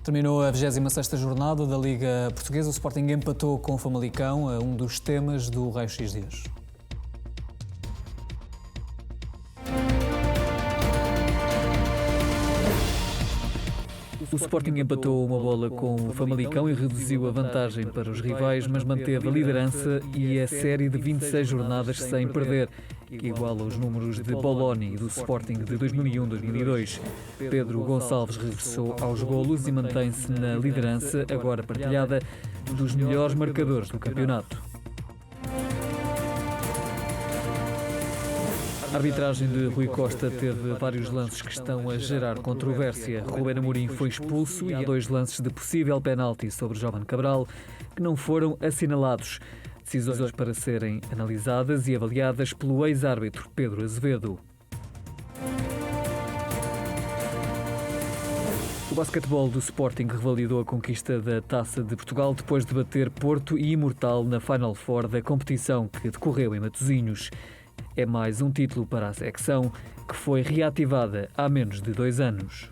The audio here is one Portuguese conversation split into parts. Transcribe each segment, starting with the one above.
Terminou a 26ª jornada da Liga Portuguesa. O Sporting empatou com o Famalicão, um dos temas do Raio-X de hoje. O Sporting empatou uma bola com o Famalicão e reduziu a vantagem para os rivais, mas manteve a liderança e a série de 26 jornadas sem perder, que iguala os números de Boloni e do Sporting de 2001-2002. Pedro Gonçalves regressou aos golos e mantém-se na liderança, agora partilhada, dos melhores marcadores do campeonato. A arbitragem de Rui Costa teve vários lances que estão a gerar controvérsia. Ruben Amorim foi expulso e há 2 lances de possível penalti sobre Jovem Cabral que não foram assinalados. Decisões para serem analisadas e avaliadas pelo ex-árbitro Pedro Azevedo. O basquetebol do Sporting revalidou a conquista da Taça de Portugal depois de bater Porto e Imortal na Final Four da competição que decorreu em Matosinhos. É mais um título para a secção, que foi reativada há menos de 2 anos.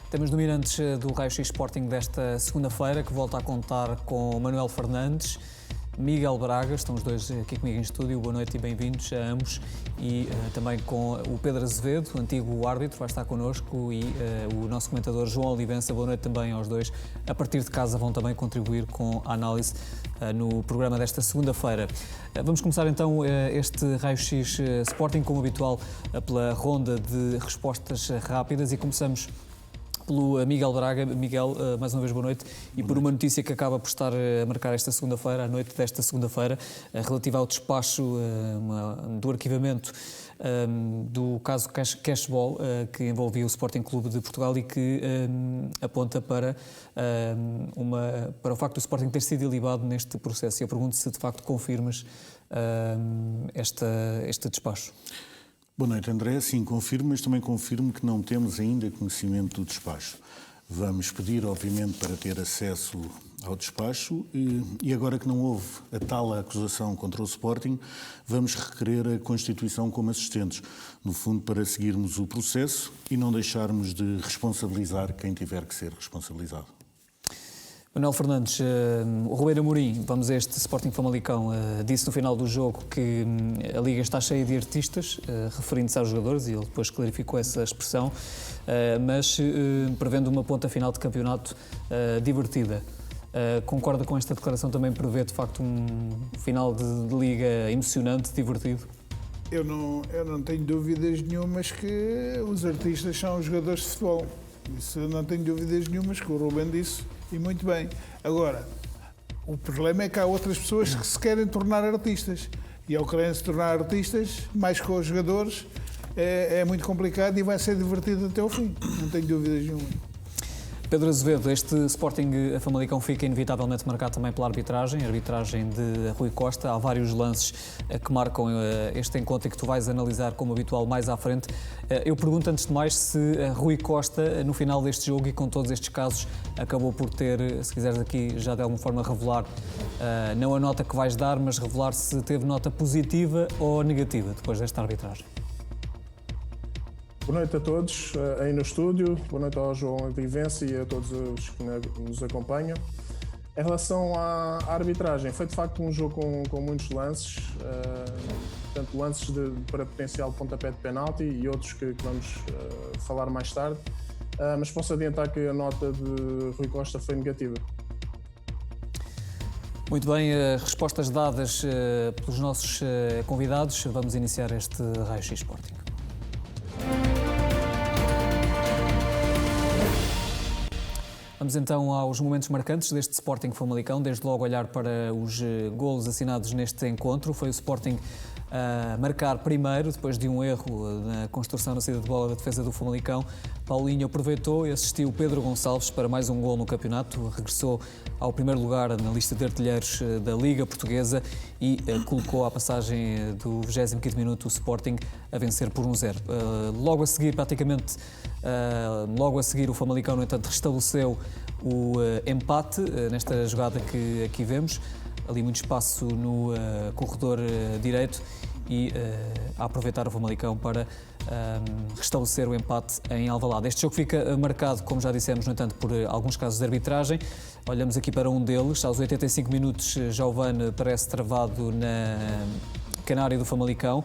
Temos dominantes do Raio-X Sporting desta segunda-feira, que volta a contar com Manuel Fernandes, Miguel Braga, estão os dois aqui comigo em estúdio. Boa noite e bem-vindos a ambos. E também com o Pedro Azevedo, antigo árbitro, vai estar connosco, e o nosso comentador João Olivença. Boa noite também aos dois. A partir de casa vão também contribuir com a análise no programa desta segunda-feira. Vamos começar então este Raio-X Sporting, como habitual, pela ronda de respostas rápidas, e começamos pelo Miguel Braga. Miguel, mais uma vez boa noite. E por uma notícia que acaba por estar a marcar esta segunda-feira, à noite desta segunda-feira, relativa ao despacho do arquivamento do caso Cashball, que envolvia o Sporting Clube de Portugal e que aponta para o facto do Sporting ter sido ilibado neste processo. Eu pergunto se de facto confirmas este despacho. Boa noite, André. Sim, confirmo, mas também confirmo que não temos ainda conhecimento do despacho. Vamos pedir, obviamente, para ter acesso ao despacho e agora que não houve a tal acusação contra o Sporting, vamos requerer a constituição como assistentes, no fundo para seguirmos o processo e não deixarmos de responsabilizar quem tiver que ser responsabilizado. Manuel Fernandes, o Ruben Amorim, vamos a este Sporting Famalicão, disse no final do jogo que a Liga está cheia de artistas, referindo-se aos jogadores, e ele depois clarificou essa expressão, mas prevendo uma ponta final de campeonato divertida. Concorda com esta declaração? Também prevê, de facto, um final de Liga emocionante, divertido? Eu não tenho dúvidas nenhumas que os artistas são os jogadores de futebol. Isso eu não tenho dúvidas nenhumas, que o Ruben disse, e muito bem. Agora, o problema é que há outras pessoas que se querem tornar artistas. E ao querem se tornar artistas, mais com os jogadores, é muito complicado e vai ser divertido até ao fim. Não tenho dúvidas nenhuma. Pedro Azevedo, este Sporting Famalicão fica inevitavelmente marcado também pela arbitragem, a arbitragem de Rui Costa. Há vários lances que marcam este encontro e que tu vais analisar como habitual mais à frente. Eu pergunto antes de mais se Rui Costa, no final deste jogo e com todos estes casos, acabou por ter, se quiseres aqui já de alguma forma revelar, não a nota que vais dar, mas revelar se teve nota positiva ou negativa depois desta arbitragem. Boa noite a todos aí no estúdio, boa noite ao João Olivença e a todos os que nos acompanham. Em relação à arbitragem, foi de facto um jogo com muitos lances, tanto lances para potencial pontapé de penalti e outros que vamos falar mais tarde, mas posso adiantar que a nota de Rui Costa foi negativa. Muito bem, respostas dadas pelos nossos convidados, vamos iniciar este Raio-X Sporting. Vamos então aos momentos marcantes deste Sporting Famalicão, desde logo olhar para os golos assinados neste encontro. Foi o Sporting a marcar primeiro, depois de um erro na construção na saída de bola da defesa do Famalicão. Paulinho aproveitou e assistiu Pedro Gonçalves para mais um gol no campeonato, regressou ao primeiro lugar na lista de artilheiros da Liga Portuguesa e colocou à passagem do 25º minuto o Sporting a vencer por 1-0. Logo a seguir, praticamente logo a seguir, o Famalicão, no entanto, restabeleceu o empate nesta jogada que aqui vemos. Ali muito espaço no corredor direito e a aproveitar o Famalicão para restabelecer o empate em Alvalade. Este jogo fica marcado, como já dissemos, no entanto, por alguns casos de arbitragem. Olhamos aqui para um deles. Aos 85 minutos, Giovane parece travado na pequena área do Famalicão.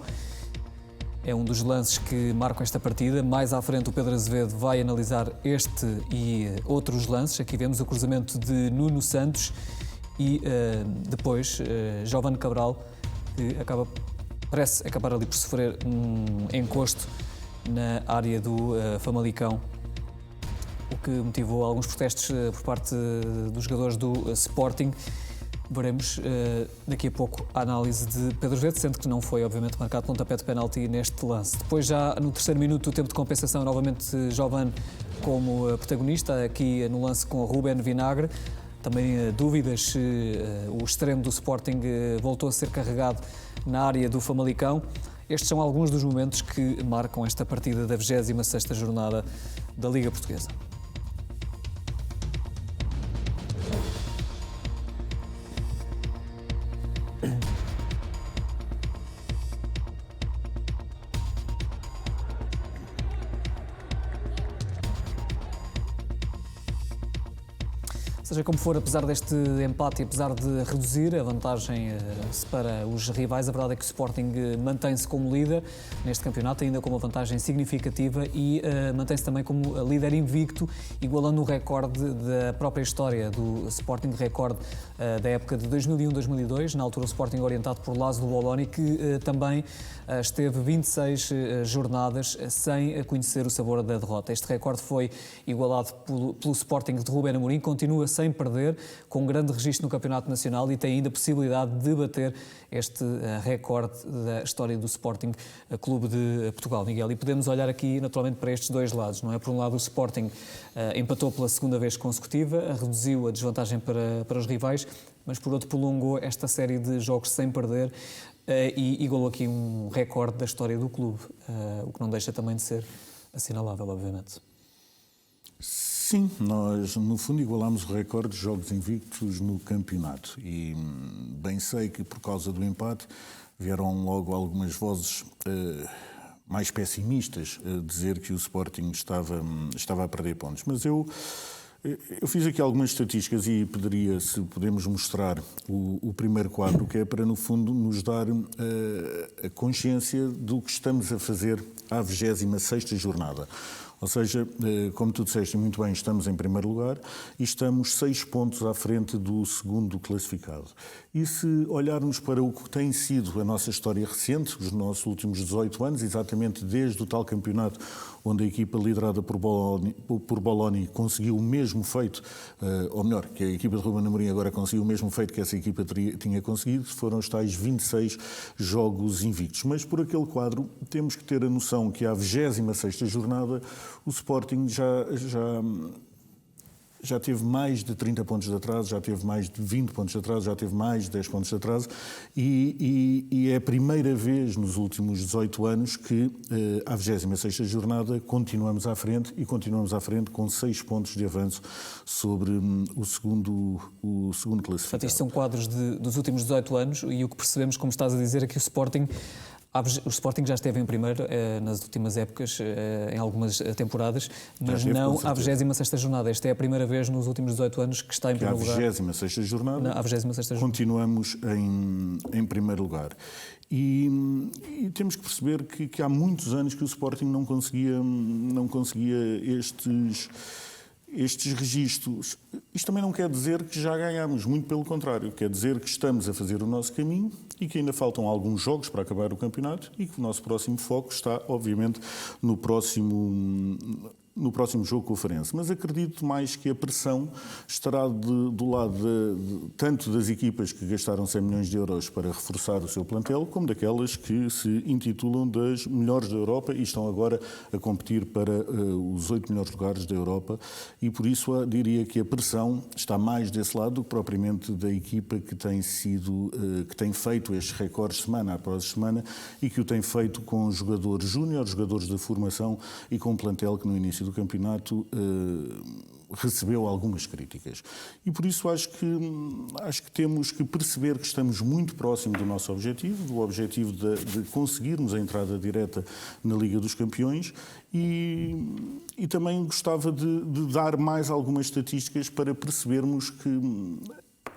É um dos lances que marcam esta partida. Mais à frente, o Pedro Azevedo vai analisar este e outros lances. Aqui vemos o cruzamento de Nuno Santos e depois Giovane Cabral, que parece acabar ali por sofrer um encosto na área do Famalicão, o que motivou alguns protestos por parte dos jogadores do Sporting. Veremos daqui a pouco a análise de Pedro Azevedo, sendo que não foi, obviamente, marcado pontapé de penalti neste lance. Depois, já no terceiro minuto, o tempo de compensação, novamente Giovane como protagonista, aqui no lance com Ruben Vinagre. Também dúvidas se o extremo do Sporting voltou a ser carregado na área do Famalicão. Estes são alguns dos momentos que marcam esta partida da 26ª jornada da Liga Portuguesa. Seja como for, apesar deste empate e apesar de reduzir a vantagem para os rivais, a verdade é que o Sporting mantém-se como líder neste campeonato, ainda com uma vantagem significativa, e mantém-se também como líder invicto, igualando o recorde da própria história do Sporting, recorde da época de 2001-2002, na altura o Sporting orientado por Laszlo Boloni, que também esteve 26 jornadas sem conhecer o sabor da derrota. Este recorde foi igualado pelo Sporting de Ruben Amorim, continua sem perder, com um grande registro no Campeonato Nacional, e tem ainda a possibilidade de bater este recorde da história do Sporting Clube de Portugal, Miguel. E podemos olhar aqui naturalmente para estes dois lados, não é? Por um lado, o Sporting empatou pela segunda vez consecutiva, reduziu a desvantagem para os rivais, mas por outro prolongou esta série de jogos sem perder e igualou aqui um recorde da história do clube, o que não deixa também de ser assinalável, obviamente. Sim, nós no fundo igualámos o recorde de jogos invictos no campeonato, e bem sei que por causa do empate vieram logo algumas vozes mais pessimistas dizer que o Sporting estava a perder pontos, mas eu fiz aqui algumas estatísticas e pediria se podemos mostrar o primeiro quadro, que é para, no fundo, nos dar a consciência do que estamos a fazer à 26ª jornada. Ou seja, como tu disseste muito bem, estamos em primeiro lugar e estamos 6 pontos à frente do segundo classificado. E se olharmos para o que tem sido a nossa história recente, os nossos últimos 18 anos, exatamente desde o tal campeonato onde a equipa liderada por Boloni conseguiu o mesmo feito, ou melhor, que a equipa de Ruben Amorim agora conseguiu o mesmo feito que essa equipa tinha conseguido, foram os tais 26 jogos invictos. Mas por aquele quadro temos que ter a noção que à 26ª jornada o Sporting já teve mais de 30 pontos de atraso, já teve mais de 20 pontos de atraso, já teve mais de 10 pontos de atraso, e é a primeira vez nos últimos 18 anos que à 26ª jornada continuamos à frente, e continuamos à frente com 6 pontos de avanço sobre o segundo classificado. Portanto, isto são quadros dos últimos 18 anos, e o que percebemos, como estás a dizer, é que o Sporting já esteve em primeiro nas últimas épocas, em algumas temporadas, mas não à 26ª jornada. Esta é a primeira vez nos últimos 18 anos que está em primeiro lugar. À 26ª jornada, à 26ª jornada continuamos em primeiro lugar. E temos que perceber que há muitos anos que o Sporting não conseguia estes registros. Isto também não quer dizer que já ganhamos, muito pelo contrário, quer dizer que estamos a fazer o nosso caminho e que ainda faltam alguns jogos para acabar o campeonato e que o nosso próximo foco está, obviamente, no próximo jogo com o Farense. Mas acredito mais que a pressão estará do lado tanto das equipas que gastaram 100 milhões de euros para reforçar o seu plantel, como daquelas que se intitulam das melhores da Europa e estão agora a competir para os 8 melhores lugares da Europa, e por isso diria que a pressão está mais desse lado do que propriamente da equipa que tem feito estes recordes semana após semana e que o tem feito com jogadores júniores, jogadores da formação e com um plantel que no início início do campeonato, recebeu algumas críticas. E por isso acho que temos que perceber que estamos muito próximo do nosso objetivo, do objetivo de conseguirmos a entrada direta na Liga dos Campeões, e também gostava de dar mais algumas estatísticas para percebermos que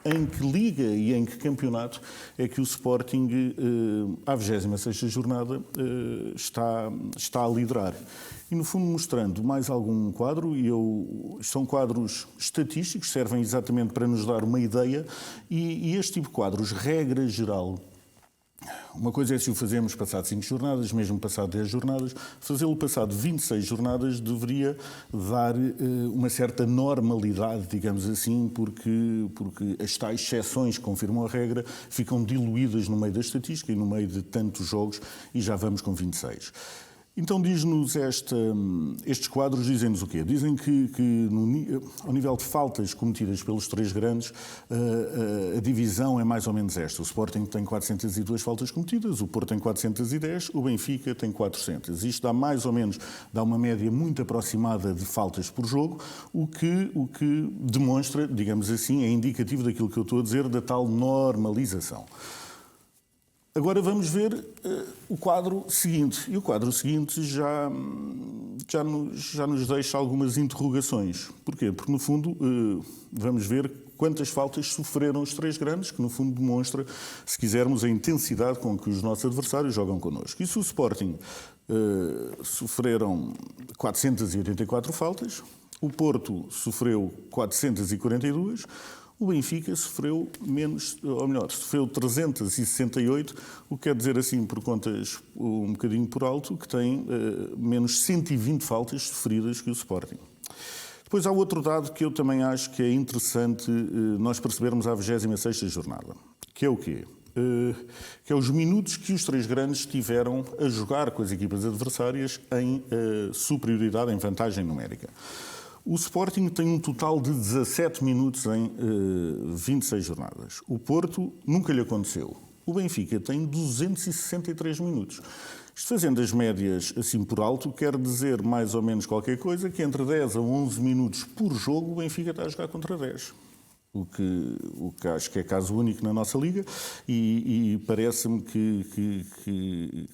em que liga e em que campeonato é que o Sporting, à 26ª jornada, está a liderar. E, no fundo, mostrando mais algum quadro, são quadros estatísticos, servem exatamente para nos dar uma ideia, e este tipo de quadros, regra geral, uma coisa é se o fazemos passado 5 jornadas, mesmo passado 10 jornadas, fazê-lo passado 26 jornadas deveria dar uma certa normalidade, digamos assim, porque as tais exceções que confirmam a regra ficam diluídas no meio da estatística e no meio de tantos jogos, e já vamos com 26. Então diz-nos estes quadros, dizem-nos o quê? Dizem que ao nível de faltas cometidas pelos 3 grandes, a divisão é mais ou menos esta. O Sporting tem 402 faltas cometidas, o Porto tem 410, o Benfica tem 400. Isto dá mais ou menos, dá uma média muito aproximada de faltas por jogo, o que demonstra, digamos assim, é indicativo daquilo que eu estou a dizer, da tal normalização. Agora vamos ver o quadro seguinte. E o quadro seguinte já nos deixa algumas interrogações. Porquê? Porque, no fundo, vamos ver quantas faltas sofreram os 3 grandes, que, no fundo, demonstra, se quisermos, a intensidade com que os nossos adversários jogam connosco. E se o Sporting sofreram 484 faltas, o Porto sofreu 442, o Benfica sofreu sofreu 368, o que quer dizer assim, por contas um bocadinho por alto, que tem menos 120 faltas sofridas que o Sporting. Depois há outro dado que eu também acho que é interessante nós percebermos à 26ª jornada, que é o quê? Que é os minutos que os 3 grandes tiveram a jogar com as equipas adversárias em superioridade, em vantagem numérica. O Sporting tem um total de 17 minutos em 26 jornadas. O Porto nunca lhe aconteceu. O Benfica tem 263 minutos. Isto, fazendo as médias assim por alto, quer dizer mais ou menos qualquer coisa, que entre 10 a 11 minutos por jogo o Benfica está a jogar contra 10. O que acho que é caso único na nossa Liga, e parece-me que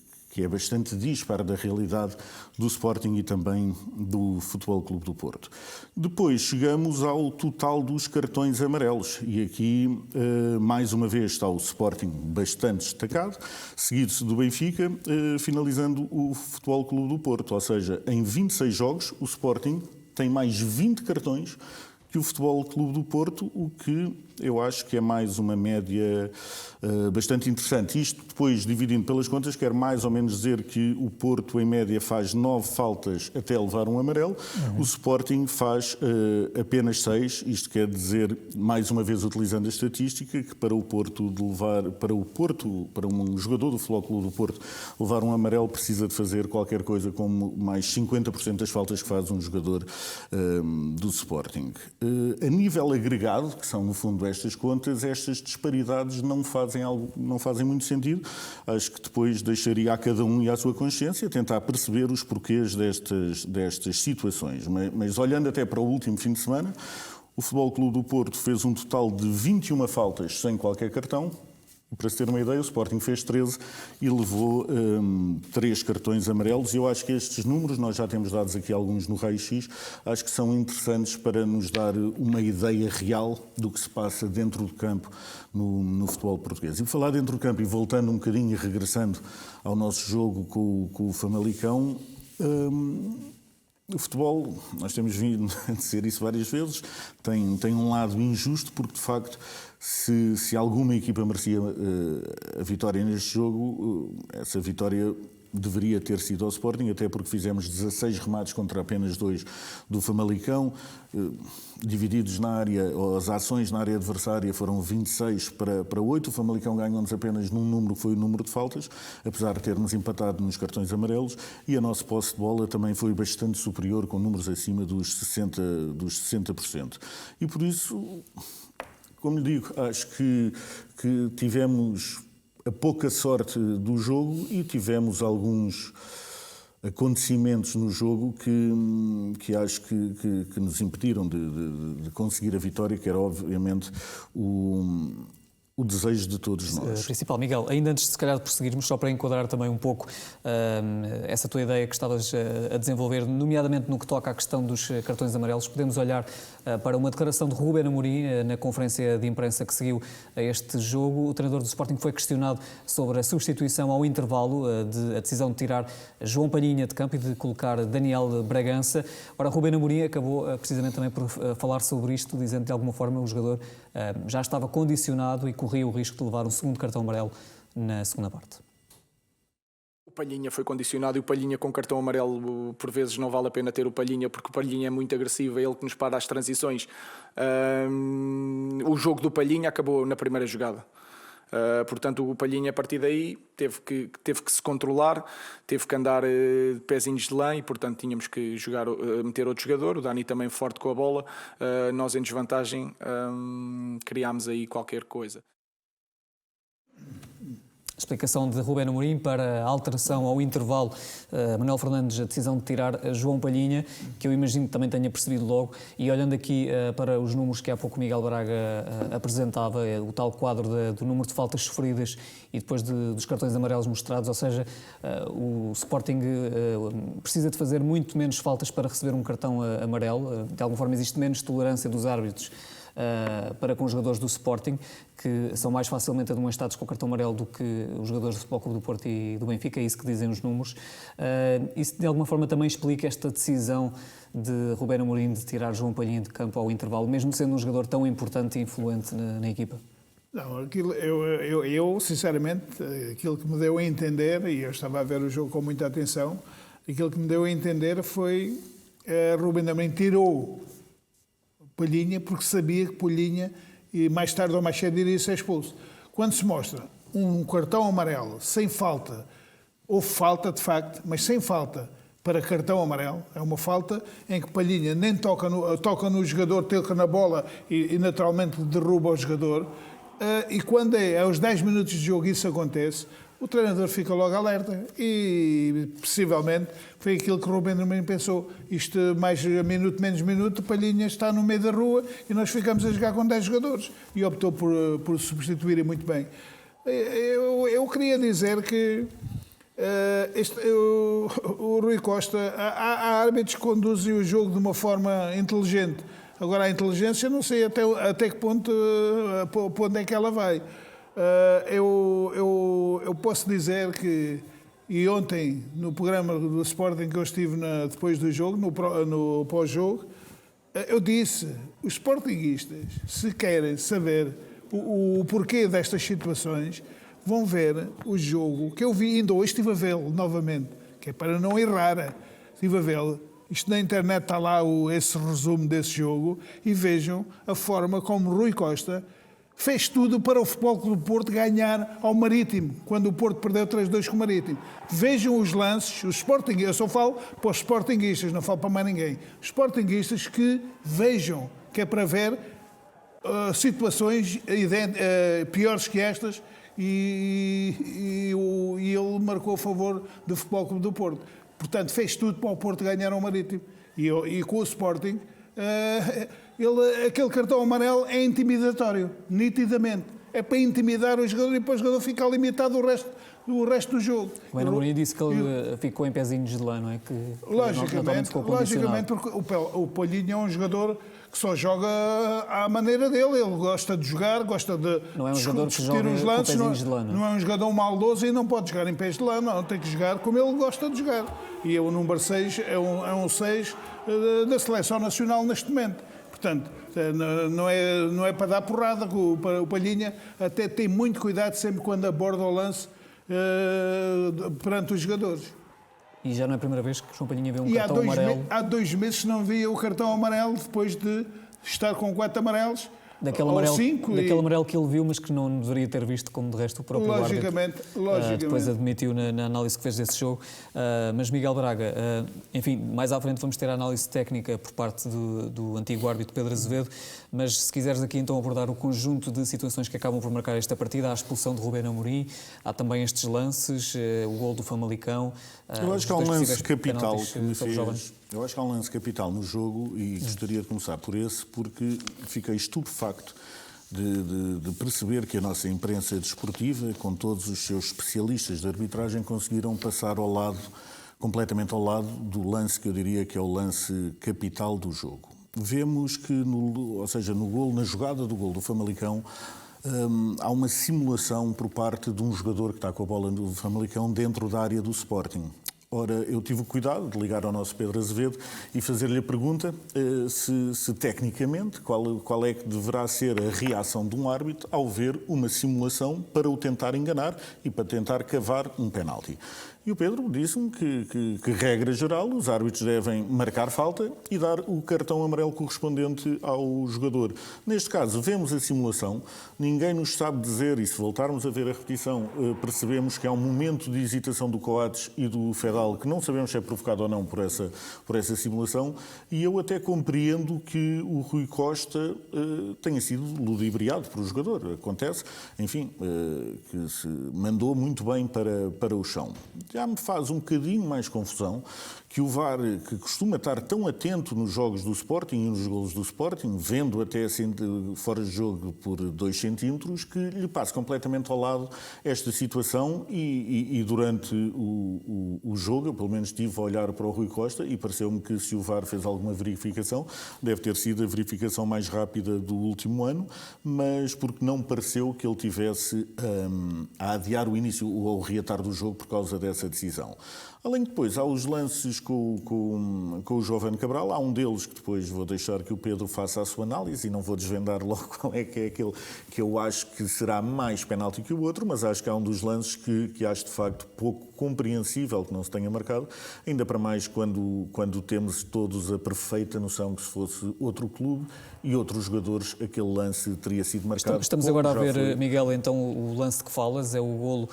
é bastante dispar da realidade do Sporting e também do Futebol Clube do Porto. Depois chegamos ao total dos cartões amarelos, e aqui, mais uma vez, está o Sporting bastante destacado, seguido-se do Benfica, finalizando o Futebol Clube do Porto. Ou seja, em 26 jogos, o Sporting tem mais 20 cartões que o Futebol Clube do Porto, o que eu acho que é mais uma média bastante interessante. Isto depois, dividindo pelas contas, quer mais ou menos dizer que o Porto, em média, faz 9 faltas até levar um amarelo. O Sporting faz apenas 6. Isto quer dizer, mais uma vez utilizando a estatística, que para um jogador do Futebol Clube do Porto levar um amarelo precisa de fazer qualquer coisa como mais 50% das faltas que faz um jogador do Sporting. A nível agregado, que são no fundo estas contas, estas disparidades não fazem muito sentido. Acho que depois deixaria a cada um e à sua consciência tentar perceber os porquês destas situações. Mas olhando até para o último fim de semana, o Futebol Clube do Porto fez um total de 21 faltas sem qualquer cartão. Para se ter uma ideia, o Sporting fez 13 e levou 3 cartões amarelos. Eu acho que estes números, nós já temos dados aqui alguns no raio-x, acho que são interessantes para nos dar uma ideia real do que se passa dentro do campo no futebol português. E por falar dentro do campo, e voltando um bocadinho e regressando ao nosso jogo com o Famalicão, o futebol, nós temos vindo a dizer isso várias vezes, tem um lado injusto, porque de facto, se alguma equipa merecia a vitória neste jogo, essa vitória deveria ter sido ao Sporting, até porque fizemos 16 remates contra apenas 2 do Famalicão, divididos na área, ou as ações na área adversária foram 26 para 8, o Famalicão ganhou-nos apenas num número, que foi o número de faltas, apesar de termos empatado nos cartões amarelos, e a nossa posse de bola também foi bastante superior, com números acima dos 60%. E por isso, como lhe digo, acho que tivemos a pouca sorte do jogo e tivemos alguns acontecimentos no jogo que acho que nos impediram de conseguir a vitória, que era obviamente o desejo de todos nós. Principal. Miguel, ainda antes de se calhar de prosseguirmos, só para enquadrar também um pouco essa tua ideia que estavas a desenvolver, nomeadamente no que toca à questão dos cartões amarelos, podemos olhar para uma declaração de Ruben Amorim na conferência de imprensa que seguiu a este jogo. O treinador do Sporting foi questionado sobre a substituição ao intervalo, a decisão de tirar João Palhinha de campo e de colocar Daniel Bragança. Ora, Ruben Amorim acabou precisamente também por falar sobre isto, dizendo que de alguma forma o jogador já estava condicionado e corria o risco de levar um segundo cartão amarelo na segunda parte. O Palhinha foi condicionado e o Palhinha com cartão amarelo, por vezes não vale a pena ter o Palhinha, porque o Palhinha é muito agressivo, é ele que nos para as transições. O jogo do Palhinha acabou na primeira jogada. Portanto, o Palhinha a partir daí teve que se controlar, teve que andar de pezinhos de lã e, portanto, tínhamos que meter outro jogador. O Dani também forte com a bola. Nós em desvantagem criámos aí qualquer coisa. Explicação de Ruben Amorim para a alteração ao intervalo. Manuel Fernandes, a decisão de tirar João Palhinha, que eu imagino que também tenha percebido logo, e olhando aqui para os números que há pouco Miguel Braga apresentava, o tal quadro do número de faltas sofridas e depois dos cartões amarelos mostrados, ou seja, o Sporting precisa de fazer muito menos faltas para receber um cartão amarelo. De alguma forma existe menos tolerância dos árbitros para com os jogadores do Sporting, que são mais facilmente ademoestados com o cartão amarelo do que os jogadores do Futebol Clube do Porto e do Benfica, é isso que dizem os números. Isso de alguma forma também explica esta decisão de Ruben Amorim de tirar João Palhinha de campo ao intervalo, mesmo sendo um jogador tão importante e influente na equipa? Não, eu sinceramente, aquilo que me deu a entender, e eu estava a ver o jogo com muita atenção, aquilo que me deu a entender foi Ruben Amorim tirou Palhinha porque sabia que Palhinha e mais tarde ou mais cedo iria ser expulso. Quando se mostra um cartão amarelo sem falta, houve falta de facto, mas sem falta para cartão amarelo, é uma falta em que Palhinha nem toca no jogador, toca na bola e naturalmente derruba o jogador, e quando aos 10 minutos de jogo isso acontece, o treinador fica logo alerta e, possivelmente, foi aquilo que o Ruben Amorim pensou. Isto, mais minuto, menos minuto, Palhinha está no meio da rua e nós ficamos a jogar com 10 jogadores. E optou por substituir muito bem. Eu queria dizer que o Rui Costa, há árbitros que conduzem o jogo de uma forma inteligente. Agora, a inteligência, não sei até que ponto, para onde é que ela vai. Eu posso dizer que, e ontem no programa do Sporting que eu estive depois do jogo, no pós-jogo, eu disse, os sportinguistas, se querem saber o porquê destas situações, vão ver o jogo que eu vi, ainda hoje estive a vê-lo novamente, que é para não errar, estive a vê-lo. Isto na internet está lá esse resumo desse jogo e vejam a forma como Rui Costa fez tudo para o Futebol Clube do Porto ganhar ao Marítimo, quando o Porto perdeu 3-2 com o Marítimo. Vejam os lances, os sportinguistas, eu só falo para os sportinguistas, não falo para mais ninguém. Os sportinguistas que vejam, que é para ver situações piores que estas e ele marcou a favor do Futebol Clube do Porto. Portanto, fez tudo para o Porto ganhar ao Marítimo. E com o Sporting, aquele cartão amarelo é intimidatório, nitidamente. É para intimidar o jogador e depois o jogador fica limitado do resto do jogo. O Amorim disse que ele ficou em pezinhos de lã, não é? Que logicamente, porque o Palhinha é um jogador que só joga à maneira dele. Ele gosta de jogar, gosta de não é um jogador que joga os lances, com pezinhos de lã, não é um jogador maldoso e não pode jogar em pés de lã, não. Tem que jogar como ele gosta de jogar. E o número 6 é um 6 da Seleção Nacional neste momento. Portanto, não é para dar porrada. O Palhinha até tem muito cuidado sempre quando aborda o lance perante os jogadores. E já não é a primeira vez que João Palhinha vê um cartão amarelo. Há 2 meses não via o cartão amarelo depois de estar com 4 amarelos. Daquele amarelo que ele viu, mas que não deveria ter visto, como de resto o próprio árbitro depois admitiu na análise que fez desse jogo. Mas Miguel Braga, enfim, mais à frente vamos ter a análise técnica por parte do antigo árbitro Pedro Azevedo, mas se quiseres aqui então abordar o conjunto de situações que acabam por marcar esta partida, há a expulsão de Rubén Amorim, há também estes lances, o gol do Famalicão. Eu acho que há um lance capital que me fez. Eu acho que há um lance capital no jogo e gostaria de começar por esse, porque fiquei estupefacto de perceber que a nossa imprensa desportiva, com todos os seus especialistas de arbitragem, conseguiram passar completamente ao lado do lance que eu diria que é o lance capital do jogo. Vemos que, no gol, na jogada do gol do Famalicão, há uma simulação por parte de um jogador que está com a bola do Famalicão dentro da área do Sporting. Ora, eu tive o cuidado de ligar ao nosso Pedro Azevedo e fazer-lhe a pergunta se tecnicamente, qual é que deverá ser a reação de um árbitro ao ver uma simulação para o tentar enganar e para tentar cavar um penalti. E o Pedro disse-me que, regra geral, os árbitros devem marcar falta e dar o cartão amarelo correspondente ao jogador. Neste caso, vemos a simulação, ninguém nos sabe dizer, e se voltarmos a ver a repetição, percebemos que há um momento de hesitação do Coates e do Fedal que não sabemos se é provocado ou não por essa simulação, e eu até compreendo que o Rui Costa tenha sido ludibriado por o jogador. Acontece, enfim, que se mandou muito bem para o chão. Já me faz um bocadinho mais confusão que o VAR, que costuma estar tão atento nos jogos do Sporting e nos golos do Sporting, vendo até assim fora de jogo por 2 centímetros, que lhe passe completamente ao lado esta situação e durante o jogo, eu pelo menos estive a olhar para o Rui Costa e pareceu-me que se o VAR fez alguma verificação, deve ter sido a verificação mais rápida do último ano, mas porque não pareceu que ele tivesse a adiar o início ou o reatar do jogo por causa dessa decisão. Além de depois, há os lances com o Jovem Cabral, há um deles que depois vou deixar que o Pedro faça a sua análise e não vou desvendar logo qual é que é aquele que eu acho que será mais penalti que o outro, mas acho que há um dos lances que acho de facto pouco compreensível que não se tenha marcado, ainda para mais quando temos todos a perfeita noção que se fosse outro clube e outros jogadores, aquele lance teria sido marcado. Estamos agora a ver, Miguel, então o lance que falas é o golo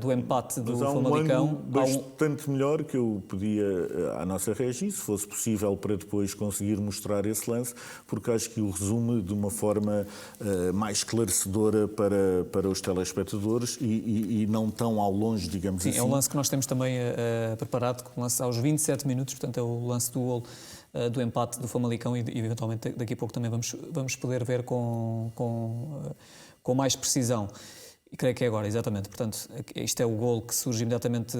do empate do Famalicão. Bastante melhor que eu pedia à nossa regi, se fosse possível, para depois conseguir mostrar esse lance, porque acho que o resume de uma forma mais esclarecedora para os telespectadores e não tão ao longe, digamos assim. Sim, é um lance que nós temos também preparado, com lance aos 27 minutos, portanto é o lance do golo do empate do Famalicão e eventualmente daqui a pouco também vamos poder ver com mais precisão. E creio que é agora, exatamente. Portanto, isto é o golo que surge imediatamente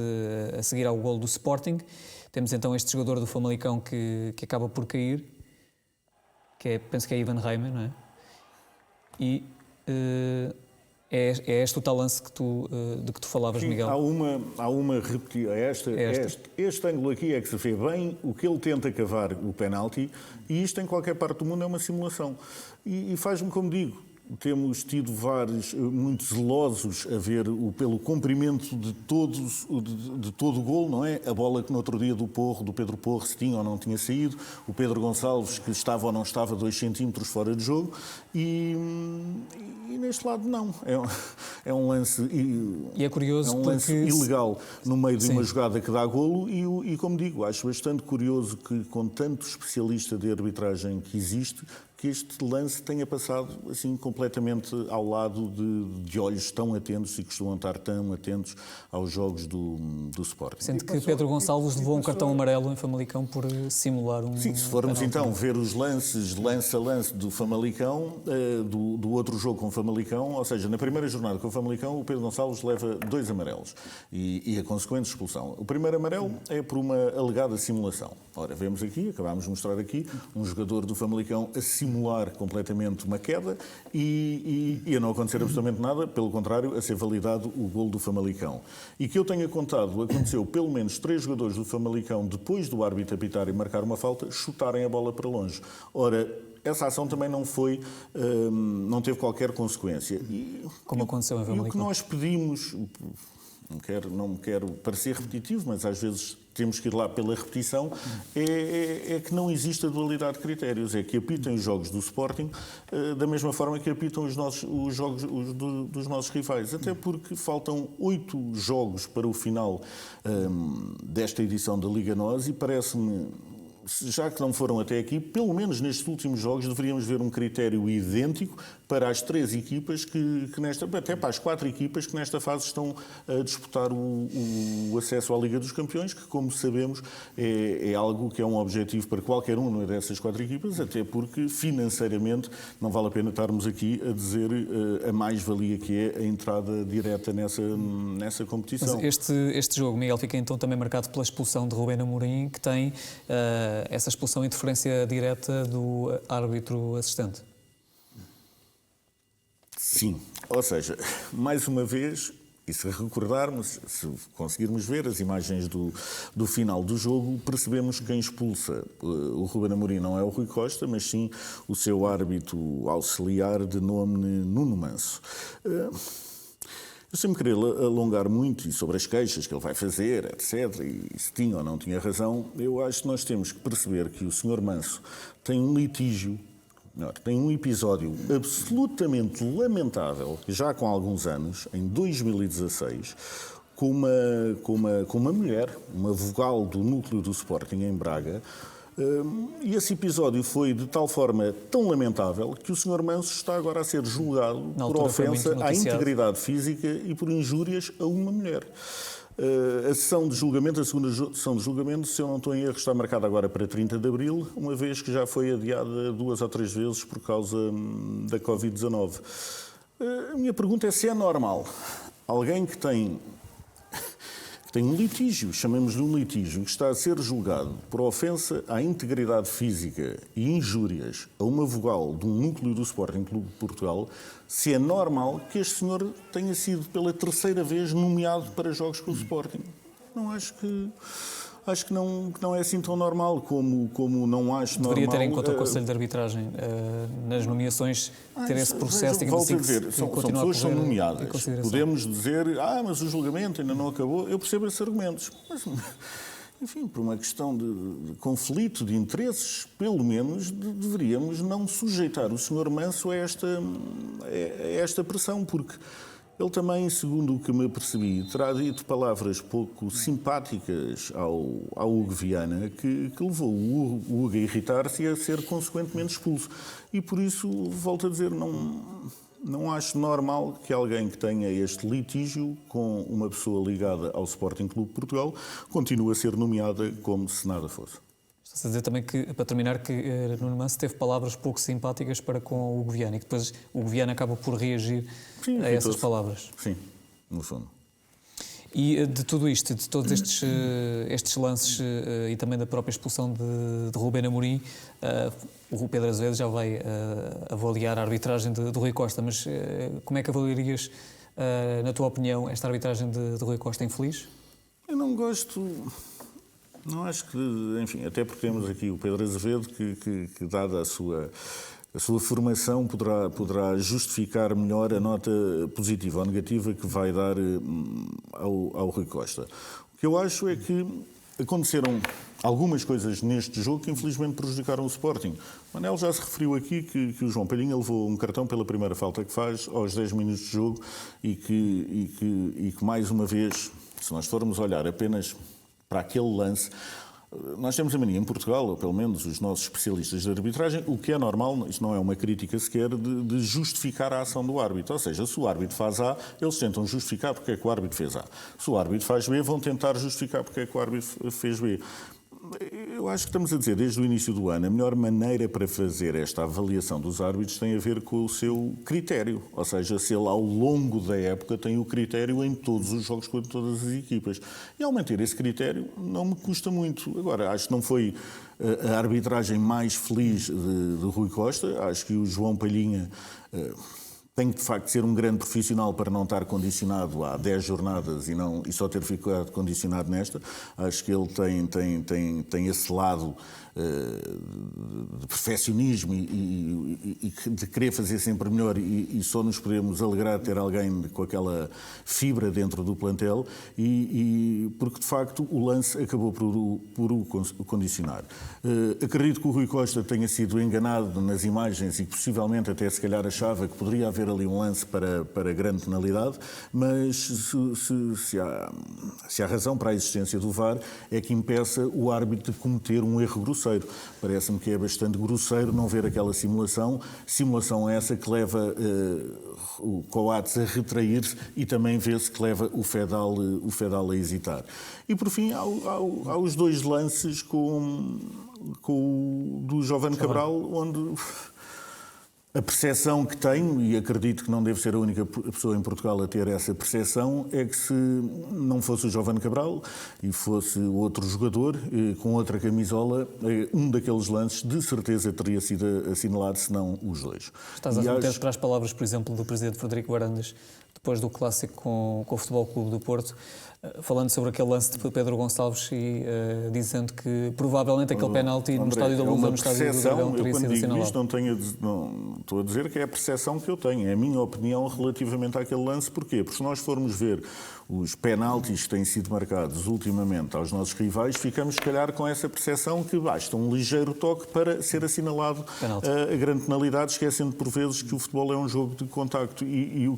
a seguir ao golo do Sporting. Temos então este jogador do Famalicão que acaba por cair, penso que é Ivan Reimer, não é? E é este o tal lance de que tu falavas, sim, Miguel. Há uma repetida. Este ângulo aqui é que se vê bem o que ele tenta cavar o penalti, e isto em qualquer parte do mundo é uma simulação. E faz-me, como digo, temos tido vários muito zelosos a ver pelo comprimento de todo o golo, não é? A bola que no outro dia do Pedro Porro, se tinha ou não tinha saído, o Pedro Gonçalves, que estava ou não estava 2 centímetros fora de jogo, e neste lado não. É um lance, é curioso lance ilegal no meio de uma jogada que dá golo e, como digo, acho bastante curioso que, com tanto especialista de arbitragem que existe, que este lance tenha passado assim completamente ao lado de olhos tão atentos e costumam estar tão atentos aos jogos do Sporting. Sendo que Pedro Gonçalves levou um cartão amarelo em Famalicão por simular um... Sim, se formos então ver os lances, lance a lance do Famalicão, do outro jogo com o Famalicão, ou seja, na primeira jornada com o Famalicão, o Pedro Gonçalves leva 2 amarelos e a consequente expulsão. O primeiro amarelo é por uma alegada simulação. Ora, vemos aqui, acabámos de mostrar aqui, um jogador do Famalicão a simular completamente uma queda e a não acontecer absolutamente nada, pelo contrário, a ser validado o golo do Famalicão. E que eu tenha contado, aconteceu pelo menos 3 jogadores do Famalicão, depois do árbitro apitar e marcar uma falta, chutarem a bola para longe. Ora, essa ação também não teve qualquer consequência. Como aconteceu em Famalicão. E o que nós pedimos, não me quero parecer repetitivo, mas às vezes temos que ir lá pela repetição, é que não existe a dualidade de critérios, é que apitam os jogos do Sporting da mesma forma que apitam os jogos dos nossos rivais, até porque faltam 8 jogos para o final desta edição da Liga NOS e parece-me, já que não foram até aqui, pelo menos nestes últimos jogos deveríamos ver um critério idêntico para as 3 equipas até para as 4 equipas que nesta fase estão a disputar o acesso à Liga dos Campeões, que, como sabemos, é algo que é um objetivo para qualquer uma dessas 4 equipas, até porque financeiramente não vale a pena estarmos aqui a dizer a mais-valia que é a entrada direta nessa competição. Mas este jogo, Miguel, fica então também marcado pela expulsão de Rubén Amorim, que tem essa expulsão interferência direta do árbitro assistente. Sim, ou seja, mais uma vez, e se recordarmos, se conseguirmos ver as imagens do final do jogo, percebemos que quem expulsa o Rubén Amorim não é o Rui Costa, mas sim o seu árbitro auxiliar de nome Nuno Manso. Eu sempre queria alongar muito sobre as queixas que ele vai fazer, etc., e se tinha ou não tinha razão. Eu acho que nós temos que perceber que o Sr. Manso tem um litígio, tem um episódio absolutamente lamentável, já com alguns anos, em 2016, com uma mulher, uma vogal do núcleo do Sporting em Braga. E esse episódio foi de tal forma tão lamentável que o Sr. Manso está agora a ser julgado por ofensa à integridade física e por injúrias a uma mulher. A sessão de julgamento, a segunda sessão de julgamento, se eu não estou em erro, está marcada agora para 30 de abril, uma vez que já foi adiada 2 ou 3 vezes por causa da Covid-19. A minha pergunta é se é normal alguém que tem um litígio, chamemos-lhe um litígio, que está a ser julgado por ofensa à integridade física e injúrias a uma vogal de um núcleo do Sporting Clube de Portugal, se é normal que este senhor tenha sido pela 3ª vez nomeado para jogos com o Sporting. Não acho que não é assim tão normal como não acho normal. Deveria ter em conta o Conselho de Arbitragem nas nomeações, ter esse processo, digamos assim, são pessoas que são nomeadas. Podemos dizer, mas o julgamento ainda não acabou. Eu percebo esses argumentos. Mas, enfim, por uma questão de conflito de interesses, pelo menos deveríamos não sujeitar o Sr. Manso a esta pressão, porque ele também, segundo o que me percebi, terá dito palavras pouco simpáticas ao Hugo Viana, que levou o Hugo a irritar-se e a ser consequentemente expulso. E por isso, volto a dizer, não acho normal que alguém que tenha este litígio com uma pessoa ligada ao Sporting Clube de Portugal continue a ser nomeada como se nada fosse. Está a dizer também que, para terminar, que Nuno Manso teve palavras pouco simpáticas para com o Hugo Viana e que depois o Hugo Viana acaba por reagir a essas palavras. Sim, no fundo. E de tudo isto, de todos estes lances e também da própria expulsão de Rubén Amorim, o Pedro Azevedo já vai avaliar a arbitragem do Rui Costa, mas como é que avaliarias, na tua opinião, esta arbitragem de Rui Costa infeliz? Eu não gosto... Não acho que, enfim, até porque temos aqui o Pedro Azevedo que dada a sua formação, poderá justificar melhor a nota positiva ou negativa que vai dar ao Rui Costa. O que eu acho é que aconteceram algumas coisas neste jogo que infelizmente prejudicaram o Sporting. O Manel já se referiu aqui que o João Palhinha levou um cartão pela primeira falta que faz aos 10 minutos de jogo e que mais uma vez, se nós formos olhar apenas para aquele lance, nós temos a mania em Portugal, ou pelo menos os nossos especialistas de arbitragem, o que é normal, isto não é uma crítica sequer, de justificar a ação do árbitro. Ou seja, se o árbitro faz A, eles tentam justificar porque é que o árbitro fez A. Se o árbitro faz B, vão tentar justificar porque é que o árbitro fez B. Eu acho que estamos a dizer, desde o início do ano, a melhor maneira para fazer esta avaliação dos árbitros tem a ver com o seu critério. Ou seja, se ele, ao longo da época, tem o critério em todos os jogos com todas as equipas. E, ao manter esse critério, não me custa muito. Agora, acho que não foi a arbitragem mais feliz de Rui Costa. Acho que o João Palhinha tem que, de facto, ser um grande profissional para não estar condicionado há 10 jornadas e só ter ficado condicionado nesta. Acho que ele tem esse lado de perfeccionismo e de querer fazer sempre melhor e só nos podemos alegrar de ter alguém com aquela fibra dentro do plantel porque, de facto, o lance acabou por o condicionar. Acredito que o Rui Costa tenha sido enganado nas imagens e que possivelmente até se calhar achava que poderia haver ali um lance para grande penalidade, mas se há razão para a existência do VAR é que impeça o árbitro de cometer um erro grosseiro. Parece-me que é bastante grosseiro não ver aquela simulação essa que leva o Coates a retrair-se e também vê-se que leva o Fedal a hesitar. E por fim há os 2 lances com o do Jovane Cabral, onde a percepção que tenho, e acredito que não devo ser a única pessoa em Portugal a ter essa percepção, é que se não fosse o Jovane Cabral e fosse outro jogador com outra camisola, um daqueles lances de certeza teria sido assinalado, se não os 2. Estás a remeter para as palavras, por exemplo, do presidente Frederico Varandas, depois do clássico com o Futebol Clube do Porto, falando sobre aquele lance de Pedro Gonçalves e dizendo que provavelmente aquele penalti no estádio da Luz ou no estádio do Dragão teria sido assinalado. Não estou a dizer que é a percepção que eu tenho, é a minha opinião relativamente àquele lance. Porquê? Porque se nós formos ver os penaltis que têm sido marcados ultimamente aos nossos rivais, ficamos, se calhar, com essa percepção que basta um ligeiro toque para ser assinalado a grande penalidade, esquecendo por vezes que o futebol é um jogo de contacto e o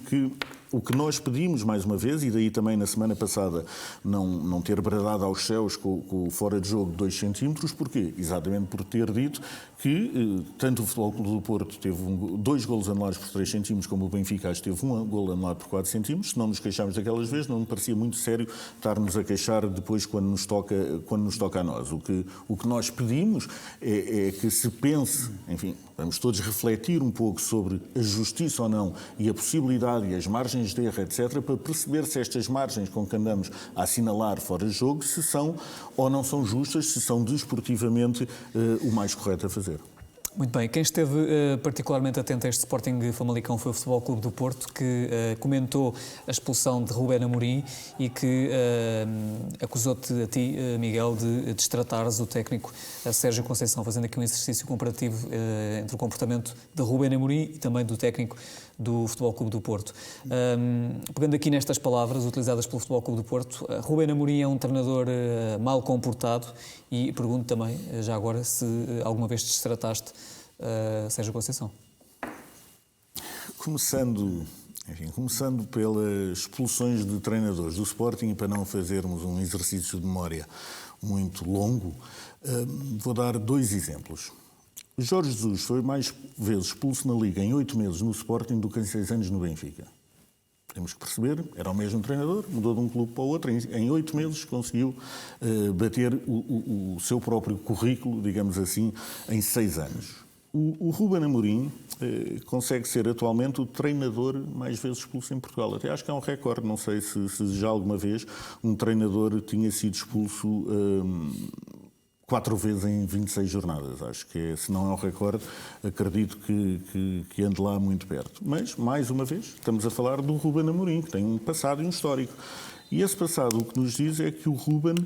que nós pedimos, mais uma vez, e daí também na semana passada não ter bradado aos céus com o fora de jogo de 2 centímetros, porquê? Exatamente por ter dito que tanto o Futebol Clube do Porto teve 2 golos anulados por 3 centímetros, como o Benfica teve 1 golo anulado por 4 centímetros. Se não nos queixámos daquelas vezes, não me parecia muito sério estar-nos a queixar depois quando nos toca a nós. O que nós pedimos é que se pense, enfim, vamos todos refletir um pouco sobre a justiça ou não e a possibilidade e as margens de erro, etc., para perceber se estas margens com que andamos a assinalar fora de jogo, se são ou não são justas, se são desportivamente o mais correto a fazer. Muito bem. Quem esteve particularmente atento a este Sporting Famalicão foi o Futebol Clube do Porto, que comentou a expulsão de Ruben Amorim e que acusou-te a ti, Miguel, de destratares o técnico Sérgio Conceição, fazendo aqui um exercício comparativo entre o comportamento de Ruben Amorim e também do técnico do Futebol Clube do Porto. Pegando aqui nestas palavras utilizadas pelo Futebol Clube do Porto, Ruben Amorim é um treinador mal comportado e pergunto também, já agora, se alguma vez destrataste Sérgio Conceição. Começando pelas expulsões de treinadores do Sporting, e para não fazermos um exercício de memória muito longo, vou dar 2 exemplos. Jorge Jesus foi mais vezes expulso na Liga em 8 meses no Sporting do que em 6 anos no Benfica. Temos que perceber, era o mesmo treinador, mudou de um clube para o outro, em 8 meses conseguiu bater o seu próprio currículo, digamos assim, em 6 anos. O Ruben Amorim consegue ser atualmente o treinador mais vezes expulso em Portugal. Até acho que é um recorde, não sei se já alguma vez um treinador tinha sido expulso 4 vezes em 26 jornadas. Acho que, se não é um recorde, acredito que ande lá muito perto. Mas, mais uma vez, estamos a falar do Ruben Amorim, que tem um passado e um histórico. E esse passado o que nos diz é que o Ruben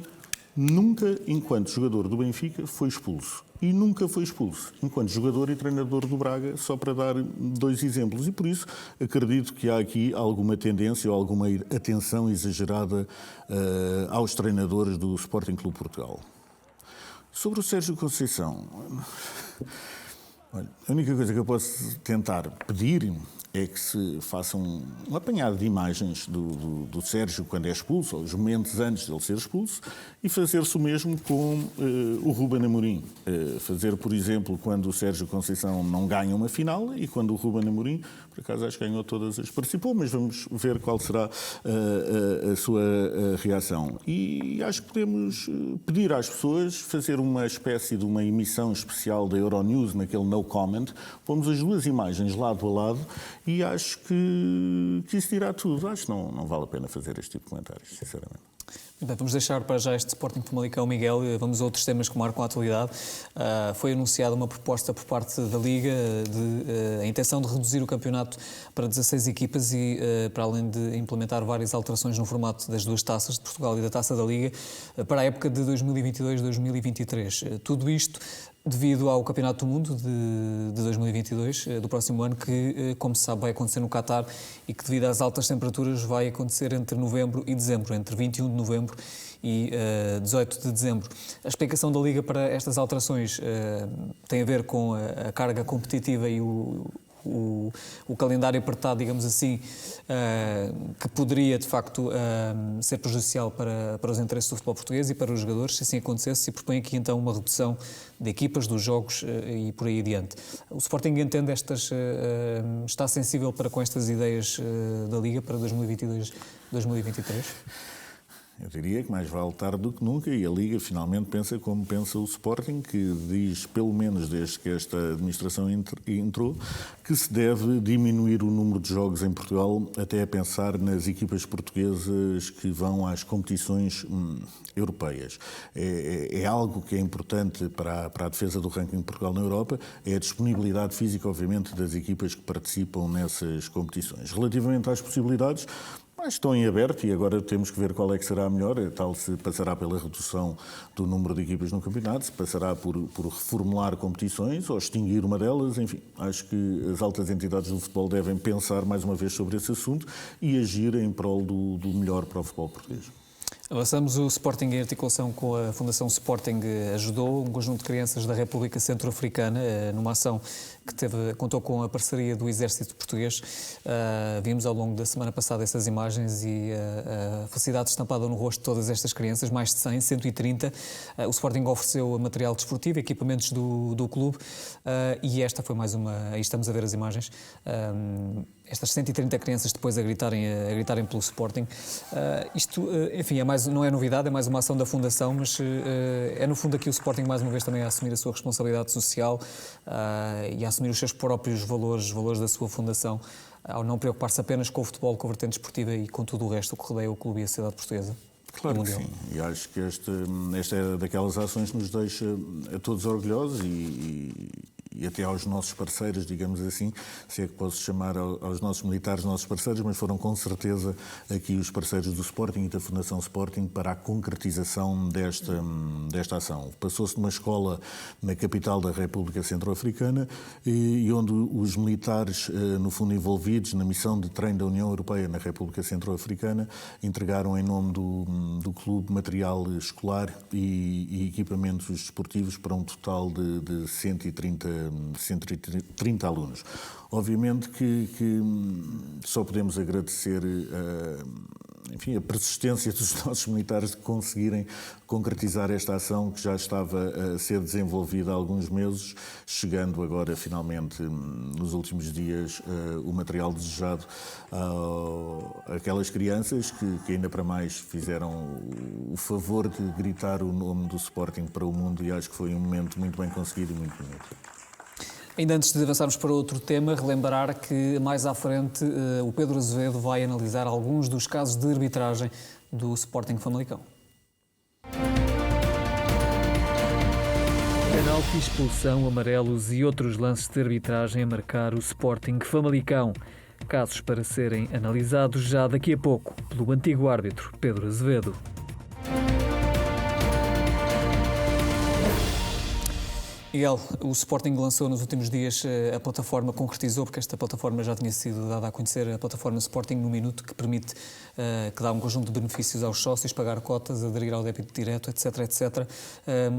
nunca, enquanto jogador do Benfica, foi expulso. E nunca foi expulso, enquanto jogador e treinador do Braga, só para dar 2 exemplos. E por isso acredito que há aqui alguma tendência ou alguma atenção exagerada aos treinadores do Sporting Clube Portugal. Sobre o Sérgio Conceição, olha, a única coisa que eu posso tentar pedir é que se faça um apanhado de imagens do Sérgio quando é expulso, ou os momentos antes de ele ser expulso, e fazer-se o mesmo com o Ruben Amorim. Fazer, por exemplo, quando o Sérgio Conceição não ganha uma final e quando o Ruben Amorim, por acaso acho que ganhou todas as... Participou, mas vamos ver qual será a sua reação. E acho que podemos pedir às pessoas fazer uma espécie de uma emissão especial da Euronews, naquele no comment, pomos as 2 imagens lado a lado. E acho que isso dirá tudo. Acho que não vale a pena fazer este tipo de comentários, sinceramente. Bem, vamos deixar para já este Sporting Famalicão, Miguel. Vamos a outros temas que marcam a atualidade. Foi anunciada uma proposta por parte da Liga de a intenção de reduzir o campeonato para 16 equipas e, para além de implementar várias alterações no formato das duas taças de Portugal e da Taça da Liga, para a época de 2022-2023. Tudo isto devido ao Campeonato do Mundo de 2022, do próximo ano, que, como se sabe, vai acontecer no Qatar e que, devido às altas temperaturas, vai acontecer entre novembro e dezembro, entre 21 de novembro e 18 de dezembro. A explicação da Liga para estas alterações tem a ver com a carga competitiva e o calendário apertado, digamos assim, que poderia, de facto, ser prejudicial para os interesses do futebol português e para os jogadores, se assim acontecesse, e propõe aqui, então, uma redução de equipas, dos jogos e por aí adiante. O Sporting entende está sensível com estas ideias da Liga para 2022-2023? Eu diria que mais vale tarde do que nunca, e a Liga finalmente pensa como pensa o Sporting, que diz, pelo menos desde que esta administração entrou, que se deve diminuir o número de jogos em Portugal, até a pensar nas equipas portuguesas que vão às competições europeias. É algo que é importante para a defesa do ranking de Portugal na Europa, é a disponibilidade física, obviamente, das equipas que participam nessas competições. Relativamente às possibilidades, mas estão em aberto e agora temos que ver qual é que será a melhor. Tal se passará pela redução do número de equipas no campeonato, se passará por reformular competições ou extinguir uma delas. Enfim, acho que as altas entidades do futebol devem pensar mais uma vez sobre esse assunto e agir em prol do melhor para o futebol português. Avançamos. O Sporting, em articulação com a Fundação Sporting, ajudou um conjunto de crianças da República Centro-Africana numa ação que contou com a parceria do Exército Português. Vimos ao longo da semana passada essas imagens e a felicidade estampada no rosto de todas estas crianças, mais de 100, 130. O Sporting ofereceu material desportivo, equipamentos do clube e esta foi mais uma... Aí estamos a ver as imagens. Estas 130 crianças depois a gritarem pelo Sporting. Isto, enfim, não é novidade, é mais uma ação da Fundação, mas é no fundo aqui o Sporting mais uma vez também a assumir a sua responsabilidade social e a assumir os seus próprios valores da sua Fundação, ao não preocupar-se apenas com o futebol, com a vertente esportiva e com tudo o resto que rodeia o clube e a sociedade portuguesa. Claro que sim, e acho que esta é daquelas ações que nos deixa a todos orgulhosos e até aos nossos parceiros, digamos assim, se é que posso chamar aos nossos militares nossos parceiros, mas foram com certeza aqui os parceiros do Sporting e da Fundação Sporting para a concretização desta ação. Passou-se numa escola na capital da República Centro-Africana e onde os militares, no fundo envolvidos na missão de treino da União Europeia na República Centro-Africana, entregaram em nome do clube material escolar e equipamentos desportivos para um total de 130 alunos. Obviamente que só podemos agradecer enfim, a persistência dos nossos militares de conseguirem concretizar esta ação que já estava a ser desenvolvida há alguns meses, chegando agora finalmente nos últimos dias o material desejado àquelas crianças que ainda para mais fizeram o favor de gritar o nome do Sporting para o mundo, e acho que foi um momento muito bem conseguido e muito bonito. Ainda antes de avançarmos para outro tema, relembrar que mais à frente o Pedro Azevedo vai analisar alguns dos casos de arbitragem do Sporting Famalicão. Penalti, expulsão, amarelos e outros lances de arbitragem a marcar o Sporting Famalicão. Casos para serem analisados já daqui a pouco pelo antigo árbitro Pedro Azevedo. Miguel, o Sporting lançou nos últimos dias a plataforma, concretizou, porque esta plataforma já tinha sido dada a conhecer, a plataforma Sporting no Minuto, que permite, que dá um conjunto de benefícios aos sócios, pagar cotas, aderir ao débito direto, etc, etc.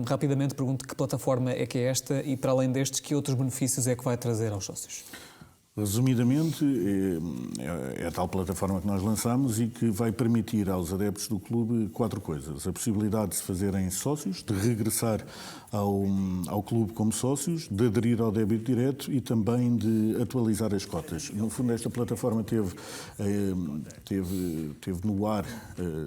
Rapidamente pergunto que plataforma é que é esta e, para além destes, que outros benefícios é que vai trazer aos sócios? Resumidamente, é a tal plataforma que nós lançamos e que vai permitir aos adeptos do clube 4 coisas. A possibilidade de se fazerem sócios, de regressar ao clube como sócios, de aderir ao débito direto e também de atualizar as cotas. No fundo, esta plataforma teve no ar,